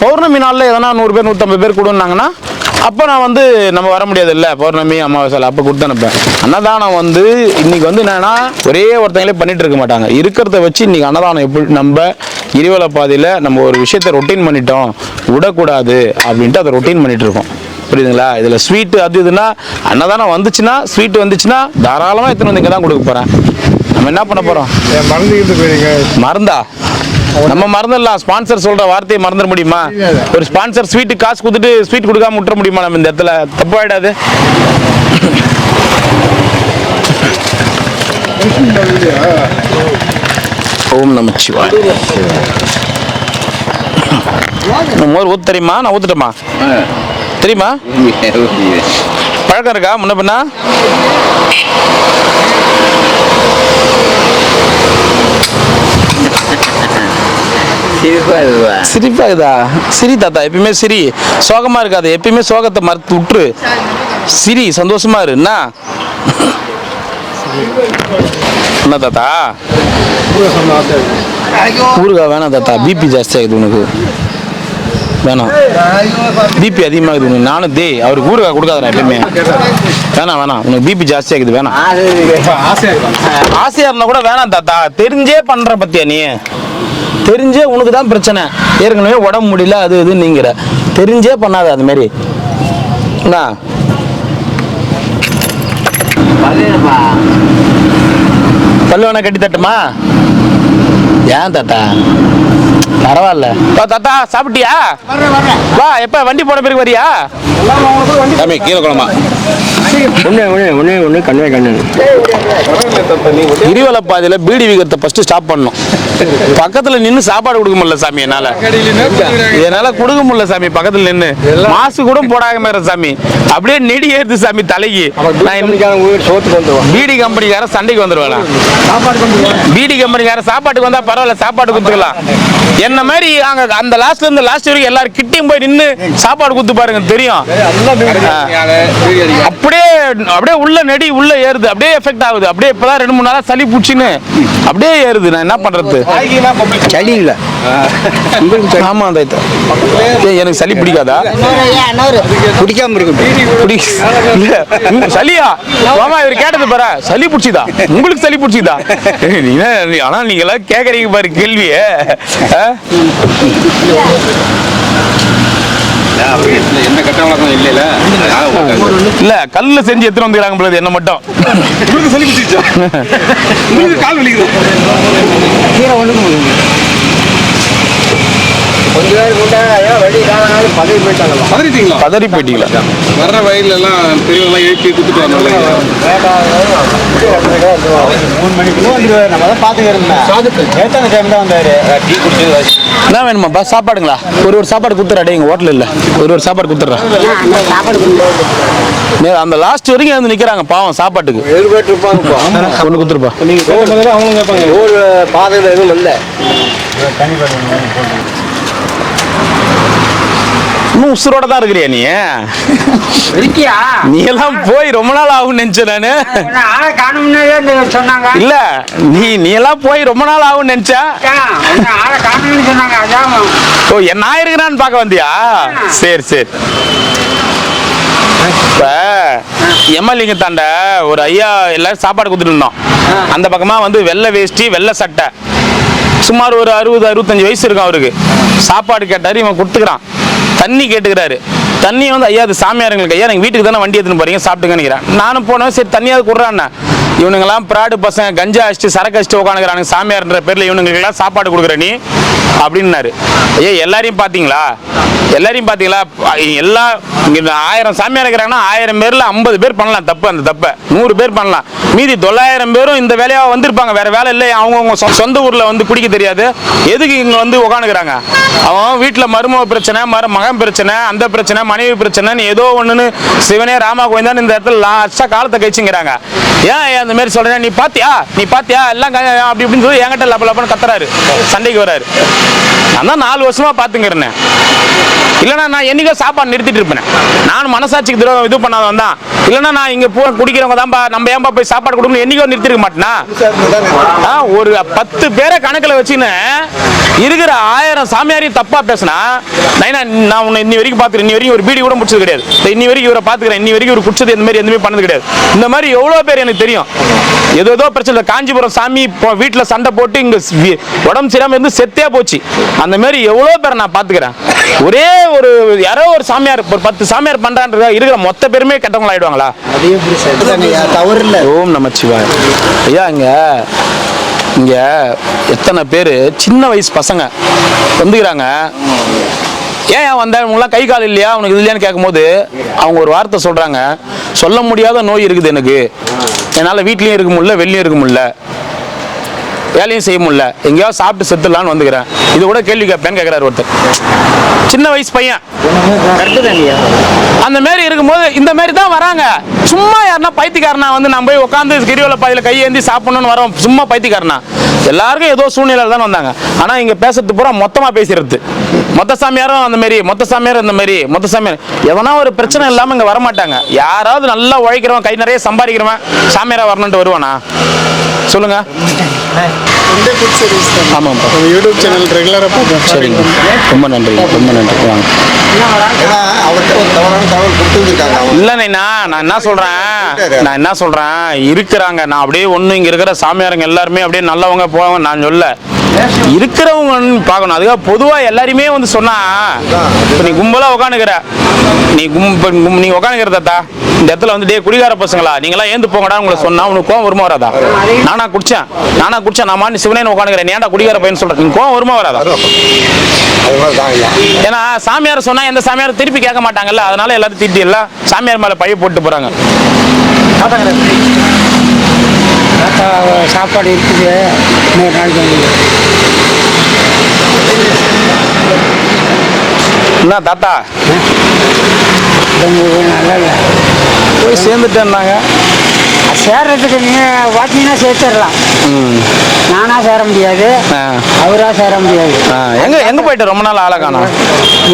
பௌர்ணமி நாளில் எதனா 100 பேர் 150 பேர் கொடுன்னாங்கன்னா அப்போ நான் வந்து நம்ம வர முடியாது இல்லை, பௌர்ணமி அமாவாசையில் அப்போ கொடுத்து அனுப்பேன். அன்னதானம் வந்து இன்னைக்கு வந்து என்னன்னா ஒரே ஒருத்தங்களே பண்ணிட்டு இருக்க மாட்டாங்க. இருக்கிறத வச்சு இன்னைக்கு அன்னதானம் எப்படி நம்ம கிரிவல பாதையில் நம்ம ஒரு விஷயத்தை ரொட்டீன் பண்ணிட்டோம், விடக்கூடாது அப்படின்ட்டு அதை ரொட்டீன் பண்ணிட்டு இருக்கோம். புரியுதுங்களா? இதில் ஸ்வீட்டு அது இதுன்னா அன்னதானம் வந்துச்சுன்னா, ஸ்வீட்டு வந்துச்சுன்னா தாராளமாக எத்தனை வந்து இங்கே தான் கொடுக்க போகிறேன். நம்ம என்ன பண்ண போகிறோம்? மறந்துக்கிட்டு போயிருங்க. மறந்தா நம்ம மறந்துடலாம். ஸ்பான்சர் சொல்ற வார்த்தையை மறந்துட முடியுமா? ஒரு ஸ்பான்சர் ஸ்வீட்டு காசு கொடுத்துட்டு ஸ்வீட் கொடுக்காம விட்டுற முடியுமா? நம்ம இந்த இடத்துல தப்பாயிடாது. ஓம் நமச்சிவாய. மோர் ஊத்து தெரியுமா? நான் ஊத்துட்டேமா? தெரியுமா? பழக்கம் இருக்கா முன்ன பின்னா? சிரிப்பாகுதா? சிரி தாத்தா, எப்பயுமே சிரி. சோகமா இருக்காது, எப்பயுமே சோகத்தை மறுத்து விட்டுரு. சிரி, சந்தோஷமா இரு. என்ன தாத்தா? ஊருகா வேணாம் தாத்தா, பிபி ஜாஸ்தி ஆகுது உனக்கு. வேணாம், பிபி அதிகமாகுது உனக்கு. நானும் அவருக்கு ஊருகா கொடுக்காதா எப்பயுமே. வேணாம் வேணாம், உனக்கு பிபி ஜாஸ்தி ஆகுது. வேணாம். ஆசையா இருந்தா கூட வேணாம் தாத்தா. தெரிஞ்சே பண்ற பத்தியா நீ? தெரிஞ்சே உனக்கு தான் பிரச்சனை. ஏற்கனவே உடம்பு முடியல அது இது நீங்கிற. தெரிஞ்சே பண்ணாத அது மாதிரி. என்ன பல்லு வேணா கட்டி தட்டுமா? ஏன் தாத்தா? பரவாயில்ல. தாத்தா சாப்பிட்டியா? வா, எப்ப வண்டி போன பிறகு வரியா? கீழே குளமா ஒன்று கண்ணே கண்ணு. கிரிவல பாதையில் பீடி விக்கிறத ஃபர்ஸ்ட் ஸ்டாப் பண்ணணும். பக்கத்துல நின்று சாப்பாடு கொடுக்க முடியல சாமி, என்னால கொடுக்க முடியல சாமி. பக்கத்துல நின்று மாசு கூட போடாம சாமி, அப்படியே நெடி ஏறுது சாமி தலைக்கு. பீடி கம்பெனிக்கார சண்டைக்கு வந்துருவாங்க. பீடி கம்பெனிக்கார சாப்பாட்டுக்கு வந்தா பரவாயில்ல, சாப்பாடு கொடுத்துக்கலாம். என்ன மாதிரி அங்க அந்த லாஸ்ட்ல இருந்து லாஸ்ட் வரைக்கும் எல்லாரும் கிட்டையும் போய் நின்று சாப்பாடு கொடுத்து பாருங்க, தெரியும். அப்படியே அப்படியே உள்ள நெடி உள்ள ஏறுது, அப்படியே எஃபெக்ட் ஆகுது. அப்படியே இப்பதான் 2-3 நாளா சளி பிடிச்சின்னு அப்படியே ஏறுது. நான் என்ன பண்றது? சளி இல்ல. ஆமா, எனக்கு சளி பிடிக்காதா? பிடிக்காம இருக்கு சளியா? ஆமா, இவர் கேட்டது பாரு, சளி பிடிச்சிதா? உங்களுக்கு சளி பிடிச்சிதா? ஆனா நீங்க எல்லாம் கேக்குறீங்க பாரு கேள்வியே. என்ன கட்ட வழக்கம் இல்ல இல்ல, கல்ல செஞ்சு எத்தனை வந்துக்கிறாங்க போல என்ன மட்டும். சொல்லி பிடிச்சா கால் வலிக்குது. கொஞ்சம் பேர் கூட்டாங்க வெளியே காலனாலும் பதவி போயிட்டாங்களா பதறிட்டீங்களா? பதறி போயிட்டீங்களா? வர்ற வயல்ல எல்லாம் பெரியவங்களாம் எழுப்பி கொடுத்துட்டு வந்தாங்க. 3 மணிக்கு வந்துருவாரு. நம்ம தான் பார்த்துக்கிறோம். ஏத்தான டைம் தான் வந்தாரு. டீ குடிச்சு என்ன வேணுமாப்பா? சாப்பாடுங்களா? ஒரு சாப்பாடு கொடுத்துட்றா. எங்கள் ஹோட்டல் இல்லை, ஒரு சாப்பாடு கொடுத்துட்றேன். அந்த லாஸ்ட் வரைக்கும் வந்து நிற்கிறாங்க பாவம் சாப்பாட்டுக்கு. 7 பேர் இருப்பாங்கப்பா. ஒன்று கொடுத்துருப்பா. அவங்களும் கேட்பாங்க. ஊர் பாதையில் எதுவும் இல்லை. இன்னும் உசுரோட தான் இருக்கிறியா நீ? இருக்கியா? நீ எல்லாம் போய் ரொம்ப நாள் ஆகும்னு நினைச்சேன் நானு. ஆளை காணும்னே சொன்னாங்க. இல்ல நீ எல்லாம் போய் ரொம்ப நாள் ஆகும்னு நினைச்சா. ஆளை காணும்னு சொன்னாங்க. அதான் ஓ நான் இருக்கிறான்னு பார்க்க வந்தியா? சரி சரி. இப்ப எம்எல்ஏங்க தாண்ட ஒரு ஐயா எல்லாரும் சாப்பாடு கொடுத்துட்டு இருந்தோம். அந்த பக்கமா வந்து வெள்ளை வேஷ்டி வெள்ளை சட்டை, சுமார் ஒரு 60-65 வயசு இருக்கும் அவருக்கு. சாப்பாடு கேட்டாரு, இவன் கொடுத்துக்கிறான். தண்ணி கேட்டுக்கிறாரு. தண்ணி வந்து ஐயா அது சாமியாருங்களுக்கு, ஐயா நீங்கள் வீட்டுக்கு தானே வண்டி எடுத்துன்னு போறீங்க, சாப்பிட்டுங்க நினைக்கிறேன். நானும் போனேன், சரி தண்ணியாவது கொடுறான்னு. இவனுங்கெல்லாம் பிராடு பசங்க, கஞ்சா அடிச்சுட்டு சரக்கு அடிச்சுட்டு உட்காந்துக்கிறானுங்க. சாமியார்ன்ற பேரில் இவனுங்களுக்கெல்லாம் சாப்பாடு கொடுக்குற நீ அப்படின்னாரு. ஐயா எல்லாரையும் பார்த்தீங்களா? எல்லாரையும் பார்த்தீங்களா? எல்லாம் இங்கே 1000 சாமியார் இருக்கிறாங்கன்னா 1000 பேரில் 50 பேர் பண்ணலாம் தப்பு. அந்த தப்பை 100 பேர் பண்ணலாம். மீதி 900 பேரும் இந்த வேலையாக வந்திருப்பாங்க. வேற வேலை இல்லை. அவங்கவுங்க சொந்த ஊரில் வந்து குடிக்க தெரியாது. எதுக்கு இங்கே வந்து உட்காந்துக்கிறாங்க? அவன் வீட்டில் மருமக பிரச்சனை, மகன் பிரச்சனை, அந்த பிரச்சனை, மனைவி பிரச்சனை, ஏதோ ஒன்றுன்னு சிவனே ராமா கோயந்தான் இந்த இடத்துல லாஸ்ட்டாக காலத்தை கழிச்சுங்கிறாங்க. ஏன் அந்த மாதிரி சொல்கிறேன்? நீ பாத்தியா எல்லாம் அப்படி இப்படின்னு சொல்லி என்கிட்ட லப்பன்னு கத்துறாரு, சண்டைக்கு வராரு. நான் தான் 4 வருஷமா பார்த்துங்கிறேன். இல்லைனா நான் என்னைக்கோ சாப்பாடு நிறுத்திட்டு இருப்பேன். நான் மனசாட்சிக்கு துரோகம் இது பண்ணாதவன் தான். இல்லைன்னா நான் இங்கே குடிக்கிறவங்க தான்ப்பா, நம்ம ஏன்பா போய் சாப்பாடு கொடுக்கணும் என்னைக்கோ நிறுத்திருக்க மாட்டேனா? ஒரு 10 பேரை கணக்கில் வச்சுன்னு இருக்கிற 1000 சாமியாரையும் தப்பா பேசினா, நான் உன்னை இன்னி வரைக்கும் பார்த்துக்கிறேன், இன்னி வரைக்கும் ஒரு பீடி கூட முடிச்சது கிடையாது, இன்னி வரைக்கும் இவரை பார்த்துக்கிறேன், இன்னி வரைக்கும் ஒரு குடிச்சது இந்த மாதிரி எதுவுமே பண்ணது கிடையாது. இந்த மாதிரி எவ்வளோ பேர் எனக்கு தெரியும். ஏதோ பிரச்சனை. காஞ்சிபுரம் சாமி வீட்டில் சண்டை போட்டு இங்கே உடம்பு சரியாமல் இருந்து செத்தே போச்சு. அந்த மாதிரி எவ்வளோ பேரை நான் பார்த்துக்கிறேன். ஒரே ஒரு யாரோ ஒரு சாமியார், ஒரு 10 சாமியார் பண்றான்றதா இருக்கிற மொத்த பேருமே கெட்டவங்களா ஆயிடுவாங்களா? தவறு இல்லை. ஓம் நமச்சிவாய். ஐயா இங்க எத்தனை பேர் சின்ன வயசு பசங்க வந்துக்கிறாங்க. ஏன் வந்த உங்களாம் கை கால் இல்லையா, உனக்கு இது இல்லையான்னு கேட்கும்போது அவங்க ஒரு வார்த்தை சொல்றாங்க, சொல்ல முடியாத நோய் இருக்குது எனக்கு, என்னால் வீட்லேயும் இருக்க முடியல, வெளியும் இருக்க முடியல, வேலையும் செய்ய முடியல, எங்கேயாவது சாப்பிட்டு செத்துடலான்னு வந்துக்கிறேன். இது கூட கேள்வி கேட்பேன்னு கேட்குறாரு ஒருத்தர், சின்ன வயசு பையன். அந்த மாதிரி இருக்கும்போது இந்த மாதிரி தான் வராங்க. சும்மா யாருன்னா பைத்தியக்காரனா வந்து நம்ம போய் உட்காந்து கிரிவல பாதையில் கையேந்தி சாப்பிடணும்னு வரோம். சும்மா பைத்தியக்காரனா? எல்லாருக்கும் ஏதோ சூழ்நிலையில் தான் வந்தாங்க. ஆனால் இங்கே பேசுறது பூரா மொத்தமாக பேசுறது. மொத்த சாமியாரும் அந்த மாதிரி, மொத்த சாமியாரும் இந்த மாதிரி, மொத்த சாமியார் எவனா ஒரு பிரச்சனை இல்லாமல் இங்கே வரமாட்டாங்க. யாராவது நல்லா உழைக்கிறவன், கை நிறைய சம்பாதிக்கிறவன் சாமியாராக வரணுன்ட்டு வருவானா? சொல்லுங்க. ஆமாம்ப்பா, யூடியூப் சேனல் ரெகுலராக பார்ப்போம். சரிங்க, ரொம்ப நன்றி, ரொம்ப நன்றி. வாங்க. இல்லைண்ணா, நான் என்ன சொல்றேன், இருக்கிறாங்க. நான் அப்படியே ஒன்று இங்கே இருக்கிற சாமியாருங்க எல்லாருமே அப்படியே நல்லவங்க போவாங்க நான் சொல்ல, இருக்கிறவங்க பார்க்கணும். அதுக்காக பொதுவாக எல்லாருமே வந்து சொன்னா, இப்போ நீ கும்பலாக உட்காந்துக்கிற, நீ உட்காந்துக்கிற தாத்தா இந்த இடத்துல வந்து டே குடிகார பசங்களா நீங்களாம் ஏந்து போங்கடா உங்களை சொன்னா உனக்கு கோவம் வருமா வராதா? நானா குடிச்சேன் நான் மாட்டி சிவனேன்னு உட்காந்துக்கிறேன், ஏன்டா குடிகார பையன் சொல்றேன், நீங்க கோவம் வருமா வராதா? ஏன்னா சாமியார் சொன்னா எந்த சாமியார் திருப்பி கேட்க மாட்டாங்கல்ல, அதனால எல்லாரும் திட்டி எல்லாம் சாமியார் மேல பைய போட்டு போறாங்க. சாப்பாடு இருக்குது, இன்னொரு நாளைக்கு வந்து என்ன தாத்தா நல்லா இல்லை போய் சேர்ந்துட்டேன்னாங்க. சேர்றதுக்கு நீங்கள் பார்த்தீங்கன்னா சேர்த்துடலாம். நானாக சேர முடியாது, அவராக சேர முடியாது. எங்க போயிட்டு ரொம்ப நாள் ஆளை காணோம்.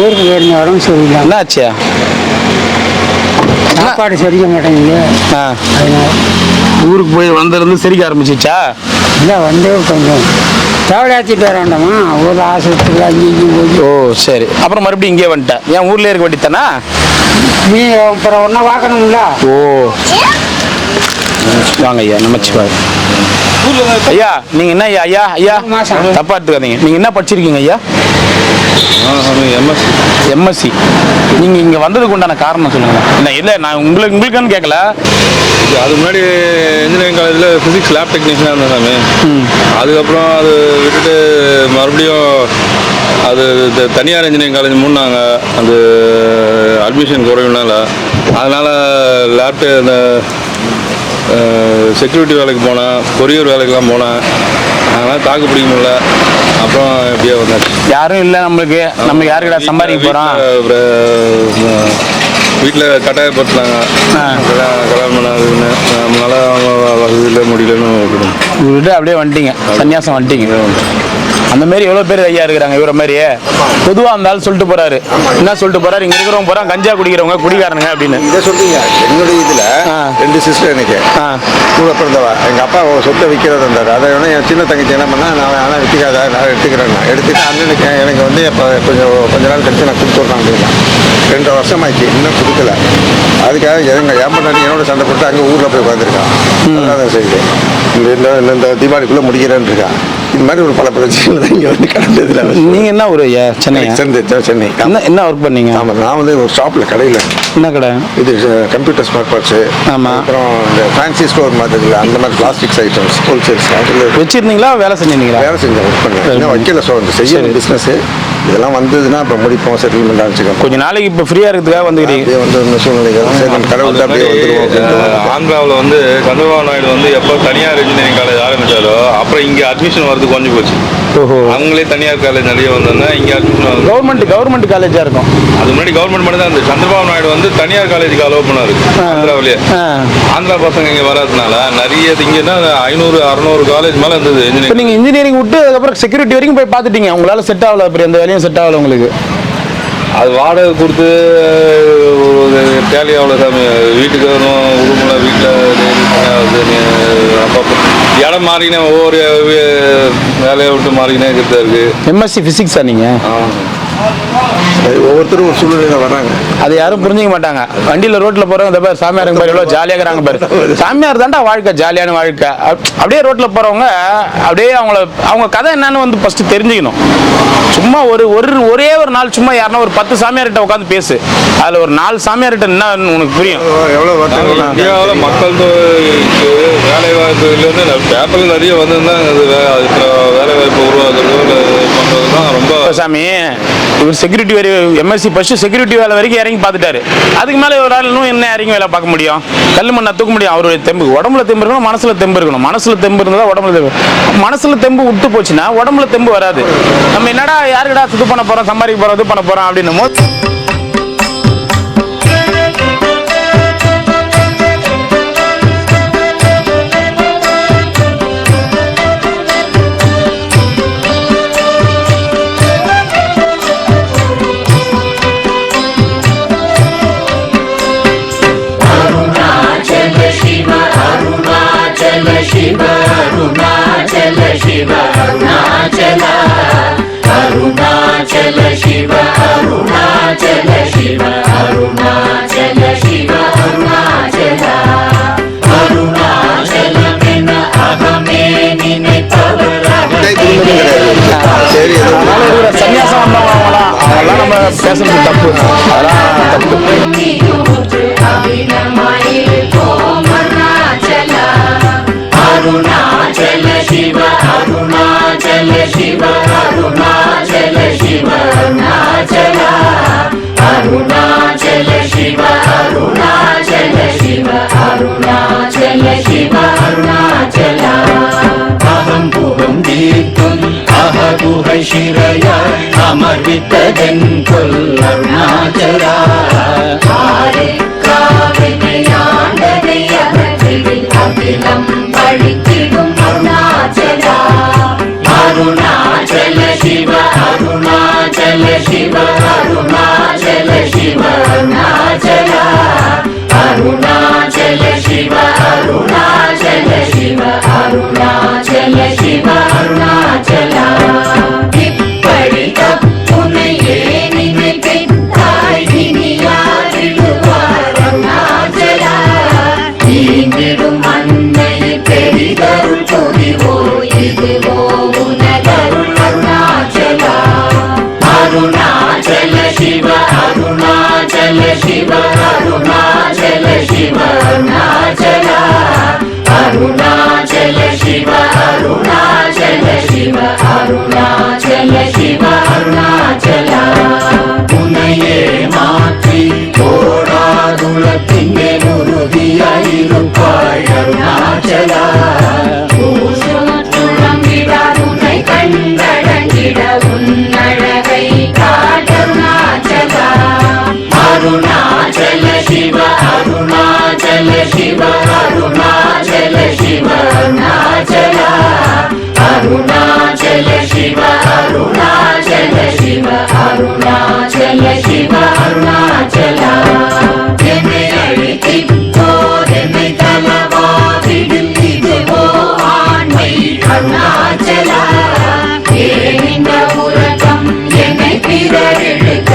ஊருக்கு போயிருந்த உடம்பு சரியில்லை. என்ன ஆச்சு? சாப்பாடு செரிக்க மாட்டேங்குது. அதனால ஊருக்கு போய் வந்திருந்து செரிக்க ஆரம்பிச்சிச்சா? இல்லை வந்து கொஞ்சம் தேவையாச்சிட்டு வர வேண்டாமா, ஊரில் ஆஸ்பத்திரியில் அங்கேயும் போய். ஓ சரி, அப்புறம் மறுபடியும் இங்கே வந்துட்டேன். ஏன் ஊர்லேயே இருக்க வேண்டியதானா? நீ அப்புறம் ஒன்றா பார்க்கணும்ல. ஓ வாங்க ஐயா, நமச்சிவாய். ஐயா நீங்க என்ன ஐயா தப்பா எடுத்துக்காதீங்க, நீங்க என்ன படிச்சிருக்கீங்க ஐயா? எம்எஸ்சி. நீங்க இங்க வந்ததுக்கு உண்டான காரணம் சொல்லுங்க. இல்லை நான் உங்களுக்குன்னு கேட்கல, அதுக்கு முன்னாடி இன்ஜினியரிங் காலேஜில் ஃபிசிக்ஸ் லேப் டெக்னீஷியனாக இருந்தேன் சாமி. அதுக்கப்புறம் அது விட்டுட்டு மறுபடியும் அது தனியார் இன்ஜினியரிங் காலேஜ் மூடினாங்க. அது அட்மிஷன் குறைவுனால அதனால் லேப்டு இந்த செக்யூரிட்டி வேலைக்கு போனேன், கொரியர் வேலைக்கெல்லாம் போனேன். அதனால் தாக்கு பிடிக்க முடியல. அப்புறம் எப்படியோ வந்தாச்சு. யாரும் இல்லை நம்மளுக்கு, நம்ம யாருக்கிட்ட சம்பாதிக்க போகிறோம். வீட்டில் கட்டாயப்படுத்துனாங்க கல்யாணம் பண்ணாதுன்னு. நம்மளால வசதியில் முடியலன்னு விட்டு அப்படியே வந்துட்டீங்க, சன்னியாசம் வந்துட்டீங்க. அந்த மாதிரி எவ்வளோ பேர் ஐயா இருக்கிறாங்க. இவரை மாதிரியே பொதுவாக அந்த ஆள் சொல்லிட்டு போறாரு. என்ன சொல்லிட்டு போறாரு? இங்கே இருக்கிறவங்க போகிறாங்க கஞ்சா குடிக்கிறவங்க குடிக்காரனுங்க அப்படின்னு. இதை சொல்றீங்க. என்னுடைய இதில் 2 சிஸ்டர் எனக்கு கூட பிறந்தவா. எங்கள் அப்பா சொத்தை விற்கிறதா இருந்தார். அதை வேணா என் சின்ன தங்கச்சி என்ன பண்ணா, நான் ஆனால் விற்காத நான் எடுத்துக்கிறேன். எடுத்துட்டு அண்ணனுக்கு எனக்கு வந்து இப்போ கொஞ்ச நாள் கழிச்சு நான் கொடுத்துட்றேன் அப்படின்னா 2 வருஷமாச்சு இன்னும் கொடுக்கல. அதுக்காக ஏமாட்டாண்டி என்னோட சண்டை போட்டு அங்கே ஊரில் போய் உட்காந்துருக்கான். அதான் செய்யுது. இந்த தீபாவளிக்குள்ளே முடிக்கிறேன்னு இருக்கான். இது மாதிரி ஒரு பல பிரச்சனைகள் தான் இங்கே வந்து கடந்ததில்ல. நீங்கள் என்ன ஒரு சென்னை? சென்னை. என்ன ஒர்க் பண்ணீங்க? ஆமாம், நான் வந்து ஒரு ஷாப்பில் கடையில். என்ன கடை? இது கம்ப்யூட்டர் ஸ்மார்ட் பார்ட்ஸு. ஆமாம். அப்புறம் இந்த ஃபேன்சி ஸ்டோர் மாதிரி அந்த மாதிரி பிளாஸ்டிக்ஸ் ஐட்டம்ஸ் ஹோல்சேல்ஸ் அதில் வச்சுருந்தீங்களா? வேலை செஞ்சுருந்தீங்களா? வேலை செஞ்சேன், ஒர்க் பண்ணேன். இன்னும் வைக்கல. ஸோ இந்த செய்ய பிஸ்னஸ்ஸு இதெல்லாம் வந்ததுன்னா இப்போ முடிப்போம், செட்டில்மெண்ட் ஆச்சுக்கோம். கொஞ்சம் நாளைக்கு இப்போ ஃப்ரீயாக இருக்கிறதுக்காக வந்துக்கிறீங்க. அப்படியே வந்து இந்த சூழ்நிலைகள் சரி கடவுள் அப்படியே வந்துடுவோம். ஆந்திராவில் வந்து சந்திரபாபு நாயுடு வந்து எப்போ தனியார் இன்ஜினியரிங் காலேஜ் ஆரம்பித்தாரோ அப்புறம் இங்கே அட்மிஷன் வரது கொஞ்சம் போச்சு. ஓஹோ. அவங்களே தனியார் காலேஜ் நிறைய வந்தோன்னா இங்கே அட்மிஷன் வருது. கவர்மெண்ட் காலேஜாக இருக்கும். அது முன்னாடி கவர்மெண்ட் மட்டும் தான் இருந்துச்சு. சந்திரபாபு நாயுடு வந்து தனியார் காலேஜுக்கு அலோவ் பண்ணாரு ஆந்திராவிலேயே. ஆந்திரா பசங்க இங்கே வராதுனால நிறைய இங்கன்னா 500-600 காலேஜ் மேலே இருந்தது இன்ஜினியரிங். நீங்கள் இன்ஜினியரிங் விட்டு அதுக்கப்புறம் செக்யூரிட்டி வரைக்கும் போய் பார்த்துட்டீங்க. உங்களால் செட் ஆகல, அப்படி எந்த வேலையும் செட் ஆகல உங்களுக்கு? அது வாடகை கொடுத்து டேலி ஆகல சாமி. வீட்டுக்கு வரும் உடுமலை வீட்டில் அப்பப்போ இடம் மாறினே ஒவ்வொரு வேலையை விட்டு மாறினே இருக்கிறதா இருக்கு. எம்எஸ்சி ஃபிசிக்ஸா நீங்கள்? ஒவ்வொருத்தரும் ஒரு சூழ்நிலையில் வர்றாங்க. அது யாரும் புரிஞ்சிக்க மாட்டாங்க. வண்டியில் ரோட்டில் போகிறவங்க இந்த பேர் சாமியாருங்க பாரு எவ்வளோ ஜாலியாக இருக்கிறாங்க பாரு. சாமியார் தாண்டா வாழ்க்கை, ஜாலியான வாழ்க்கை. அப்படியே ரோட்டில் போகிறவங்க அப்படியே அவங்க கதை என்னன்னு வந்து ஃபஸ்ட்டு தெரிஞ்சுக்கணும். சும்மா ஒரே ஒரு நாள் சும்மா யாருன்னா ஒரு 10 சாமியார்கிட்ட உட்காந்து பேசு. அதில் ஒரு 4 சாமியார்கிட்ட என்ன உனக்கு புரியும். எவ்வளோ இந்தியாவில் மக்கள் வேலை வாய்ப்புலேருந்து பேப்பரில் நிறைய வந்துருந்தாங்க. வேலை வாய்ப்பு உருவாக்குறது பண்ணுறது தான் ரொம்ப. சாமி இவர் செக்யூரிட்டி எம்எஸ்சி ஃபர்ஸ்ட் செக்யூரிட்டி வேலை வரைக்கும் இறங்கி பார்த்துட்டாரு. அதுக்கு மேலே ஒரு ஆள் இன்னும் என்ன இறங்கி வேலை பார்க்க முடியும்? கல் மண்ணை தூக்க முடியும். அவருடைய தெம்பு உடம்புல தெம்பு இருக்கணும், மனசுல தெம்பு இருக்கணும். மனசுல தெம்பு இருந்தால் உடம்புல தெம்பு. மனசுல தெம்பு விட்டு போச்சுன்னா உடம்புல தெம்பு வராது. நம்ம என்னடா யாருக்கடா சுத்து பண்ண போறோம், சம்பாதிக்க போறோம், இது பண்ண போறோம் அப்படின்னு சரி சன்னியாசம் வந்தவங்களாம் அவங்களாம் நம்ம பேசுறது தப்பு. அதெல்லாம் தப்பு. அருணாச்சல சிவ அருணாச்சல சிவ அருணாச்சல சிவ அருணாச்சல அருணாச்சல சிவ அருணாச்சல சிவ அருணாச்சல சிவ அருணாச்சல அகம் புகம் தீர்த்தும் அககுகை சிறையாய் அமர்வித்ததென் கொல் அருணாச்சல ஆரே காவினையாண்டதை அகற்றில் அகிலம் பழித்திடும் அருணாச்சலா அருணாச்சல சிவ அருணாச்சல சிவ அருணாச்சல சிவ அருணாச்சலா அருணாச்சல சிவ அருணாச்சல சிவ அருணாச்சல சிவ அருணாச்சலா இப்படி தப்புனையே நினைத்தாய் இனி யாரிடுவார் அருணாச்சலா நீங்கிடும் அன்னை பெரிதருள் புரிவோ இதுவோ உனதருள் அருணாச்சலா அருணாச்சல சிவ அருணாச்சல சிவ அருணாச்சல சிவ அருணாச்சலா அருணாச்சல சிவ அருணாச்சல சிவ அருணாச்சல சிவ அருணாச்சலா உன்னையே மாற்றி ஓடாதுலத்தின் மேல் உறுதியாயிருப்பாய் அருணாச்சலா உன்னை கண்டடங்கிட உன்னழகை காட்டருணாச்சலா அருணாச்சல சிவ அருணாச்சல சிவ அருணாச்சல சிவ அருணாச்சலா அருணாச்சல சிவ அருணாச்சல சிவ அருணாச்சல சிவ அருணாச்சலா என்னை அழைத்திப்போர் என்னை தலவாவிடில் இதுவோ ஆண்மை அருணாச்சலா ஏன் இந்த உலகம் என்னை பிறரெடுக்க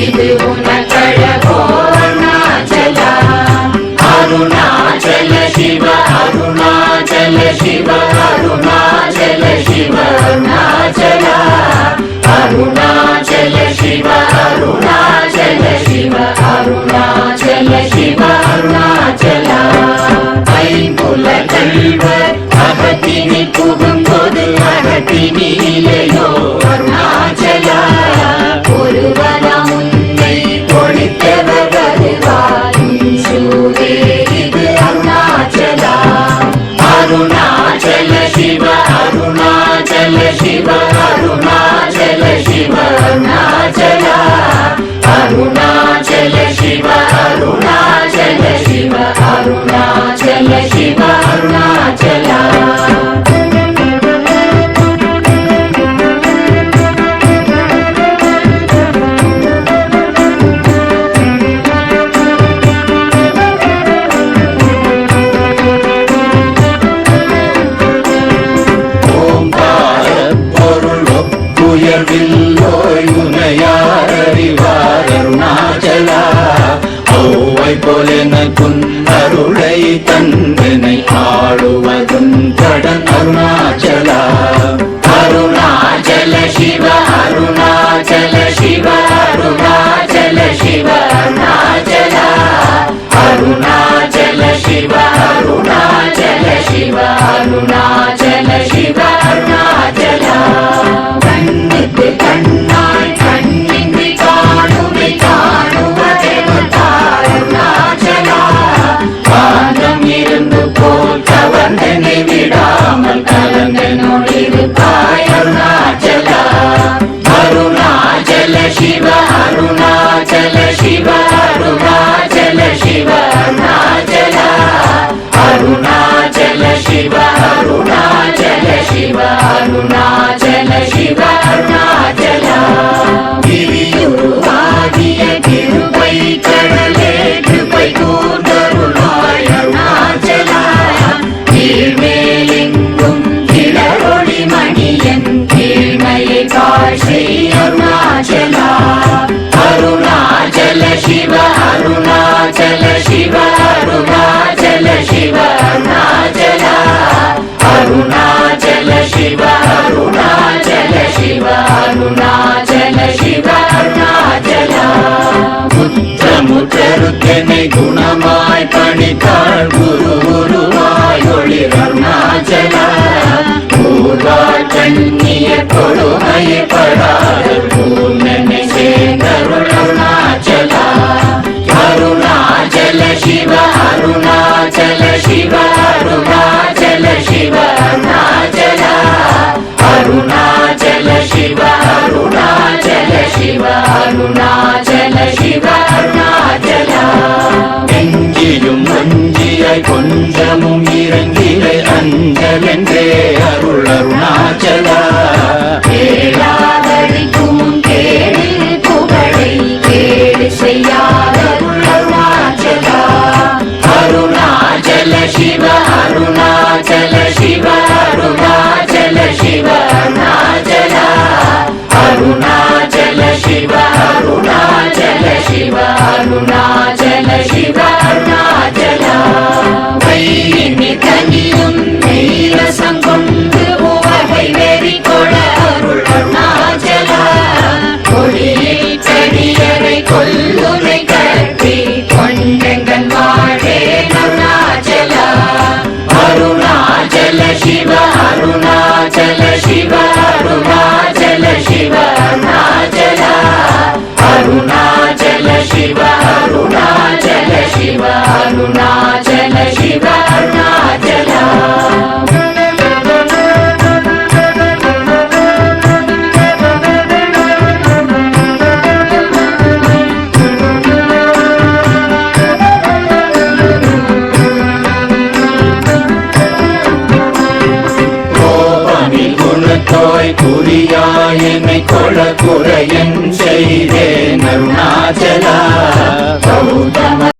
இது உனக்கழகோ அருணாச்சலா அருணாச்சல சிவ அருணாச்சல சிவ அருணாச்சல சிவ அருணாச்சலா அருணாச்சல சிவ அருணாச்சல சிவ அருணாச்சல சிவ அருணாச்சலா ஐம்புல கல்வர் அகத்தினி புகும்போது அகத்தினிலேயோ அருணாச்சலா ஒருவரம் உன்னை ஒழித்தவர் வருவார் சூரே இது அருணாச்சலா அருணாச்சல சிவ அருணாச்சல சிவ அருணாச்சல சிவ அருணாச்சலா அருணாச்சல சிவ அருணாச்சல சிவ அருணாச்சல சிவ அருணாச்சலா உயர்வில்லோய் உனையார் அறிவார் அருணாச்சலா ஔவை போலெனக்குன் அருளை தந்தனை ஆளுவதும் கடன் அருணாச்சலா அருணாச்சல சிவ அருணாச்சல சிவ அருணாச்சல சிவ அருணாச்சலா அருணாச்சல சிவ அருணாச்சல சிவ அருணாச்சல சிவ அருணாச்சலா கண்ணுக்கு கண்ணாய் கண்ணின்றி காணுமை காணுவதெவதார் அருணாச்சலா காந்தம் இருந்து போல் கவர்ந்தனை விடாமல் கலந்தனோடிருப்பாய் அருணாச்சலா அருணாச்சல சிவ அருணாச்சல சிவ அருணாச்சல சிவ அருணாச்சலா அருணாச்சல சிவ அருணாச்சல சிவ அருணாச்சல சிவ அருணாச்சலா கிரியுருவாகிய கிருபை கடலே கிருபை கூர்ந்தருளாய் அருணாச்சலா கீழ்மேலெங்கும் கிளரொளி மணியன் கீழ்மையை காட்சி அருணாச்சலா அருணாச்சல சிவ அருணாச்சல சிவ அருணாச்சல சிவ அருணாச்சலா அருணாச்சல சிவ அருணாச்சல சிவ அருணாச்சல சிவ அருணாச்சலா முற்றமுற்றருக்கனை குணமாய் பணித்தாள் குரு குருவாய் ஒளிர் அருணாச்சலா ஊர்வாழ் கண்ணிய கொடுமையை படாத பூர்ணனை சேர்ந்தருள் அருணாச்சலா அருணாச்சல சிவ அருணாச்சல சிவ அருணாச்சல சிவ அருணாச்சலா அருணாச்சல சிவ அருணாச்சல சிவ அருணாச்சல சிவ அருணாச்சலா நெஞ்சியும் வஞ்சியாய் கொஞ்சமும் இறங்கிலை அஞ்சலென்றே அருள் அருணாச்சலா கேளாதடிக்கும் கேடு புகழை கேடு செய்யாத அருணாச்சலா அருணாச்சல சிவ அருணாச்சல சிவ அருணாச்சல சிவ அருணாச்சலா அருணாச்சல சிவ அருணாச்சல சிவ அருணாச்சல சிவ அருணாச்சலா கையினி தனியும் நீரசம் கொண்டு உவகை வெறி கொள அருள் அருணாச்சலா கொடியில் கடியரை கொல்லுனை கட்டி கொண்டெங்கன் வாழே அருணாச்சலா அருணாச்சல சிவ அருணாச்சல சிவ அருணாச்சல சிவ அருணா குறியாய் என்னை கொள குறையன் செய்தேன் அருணாச்சலா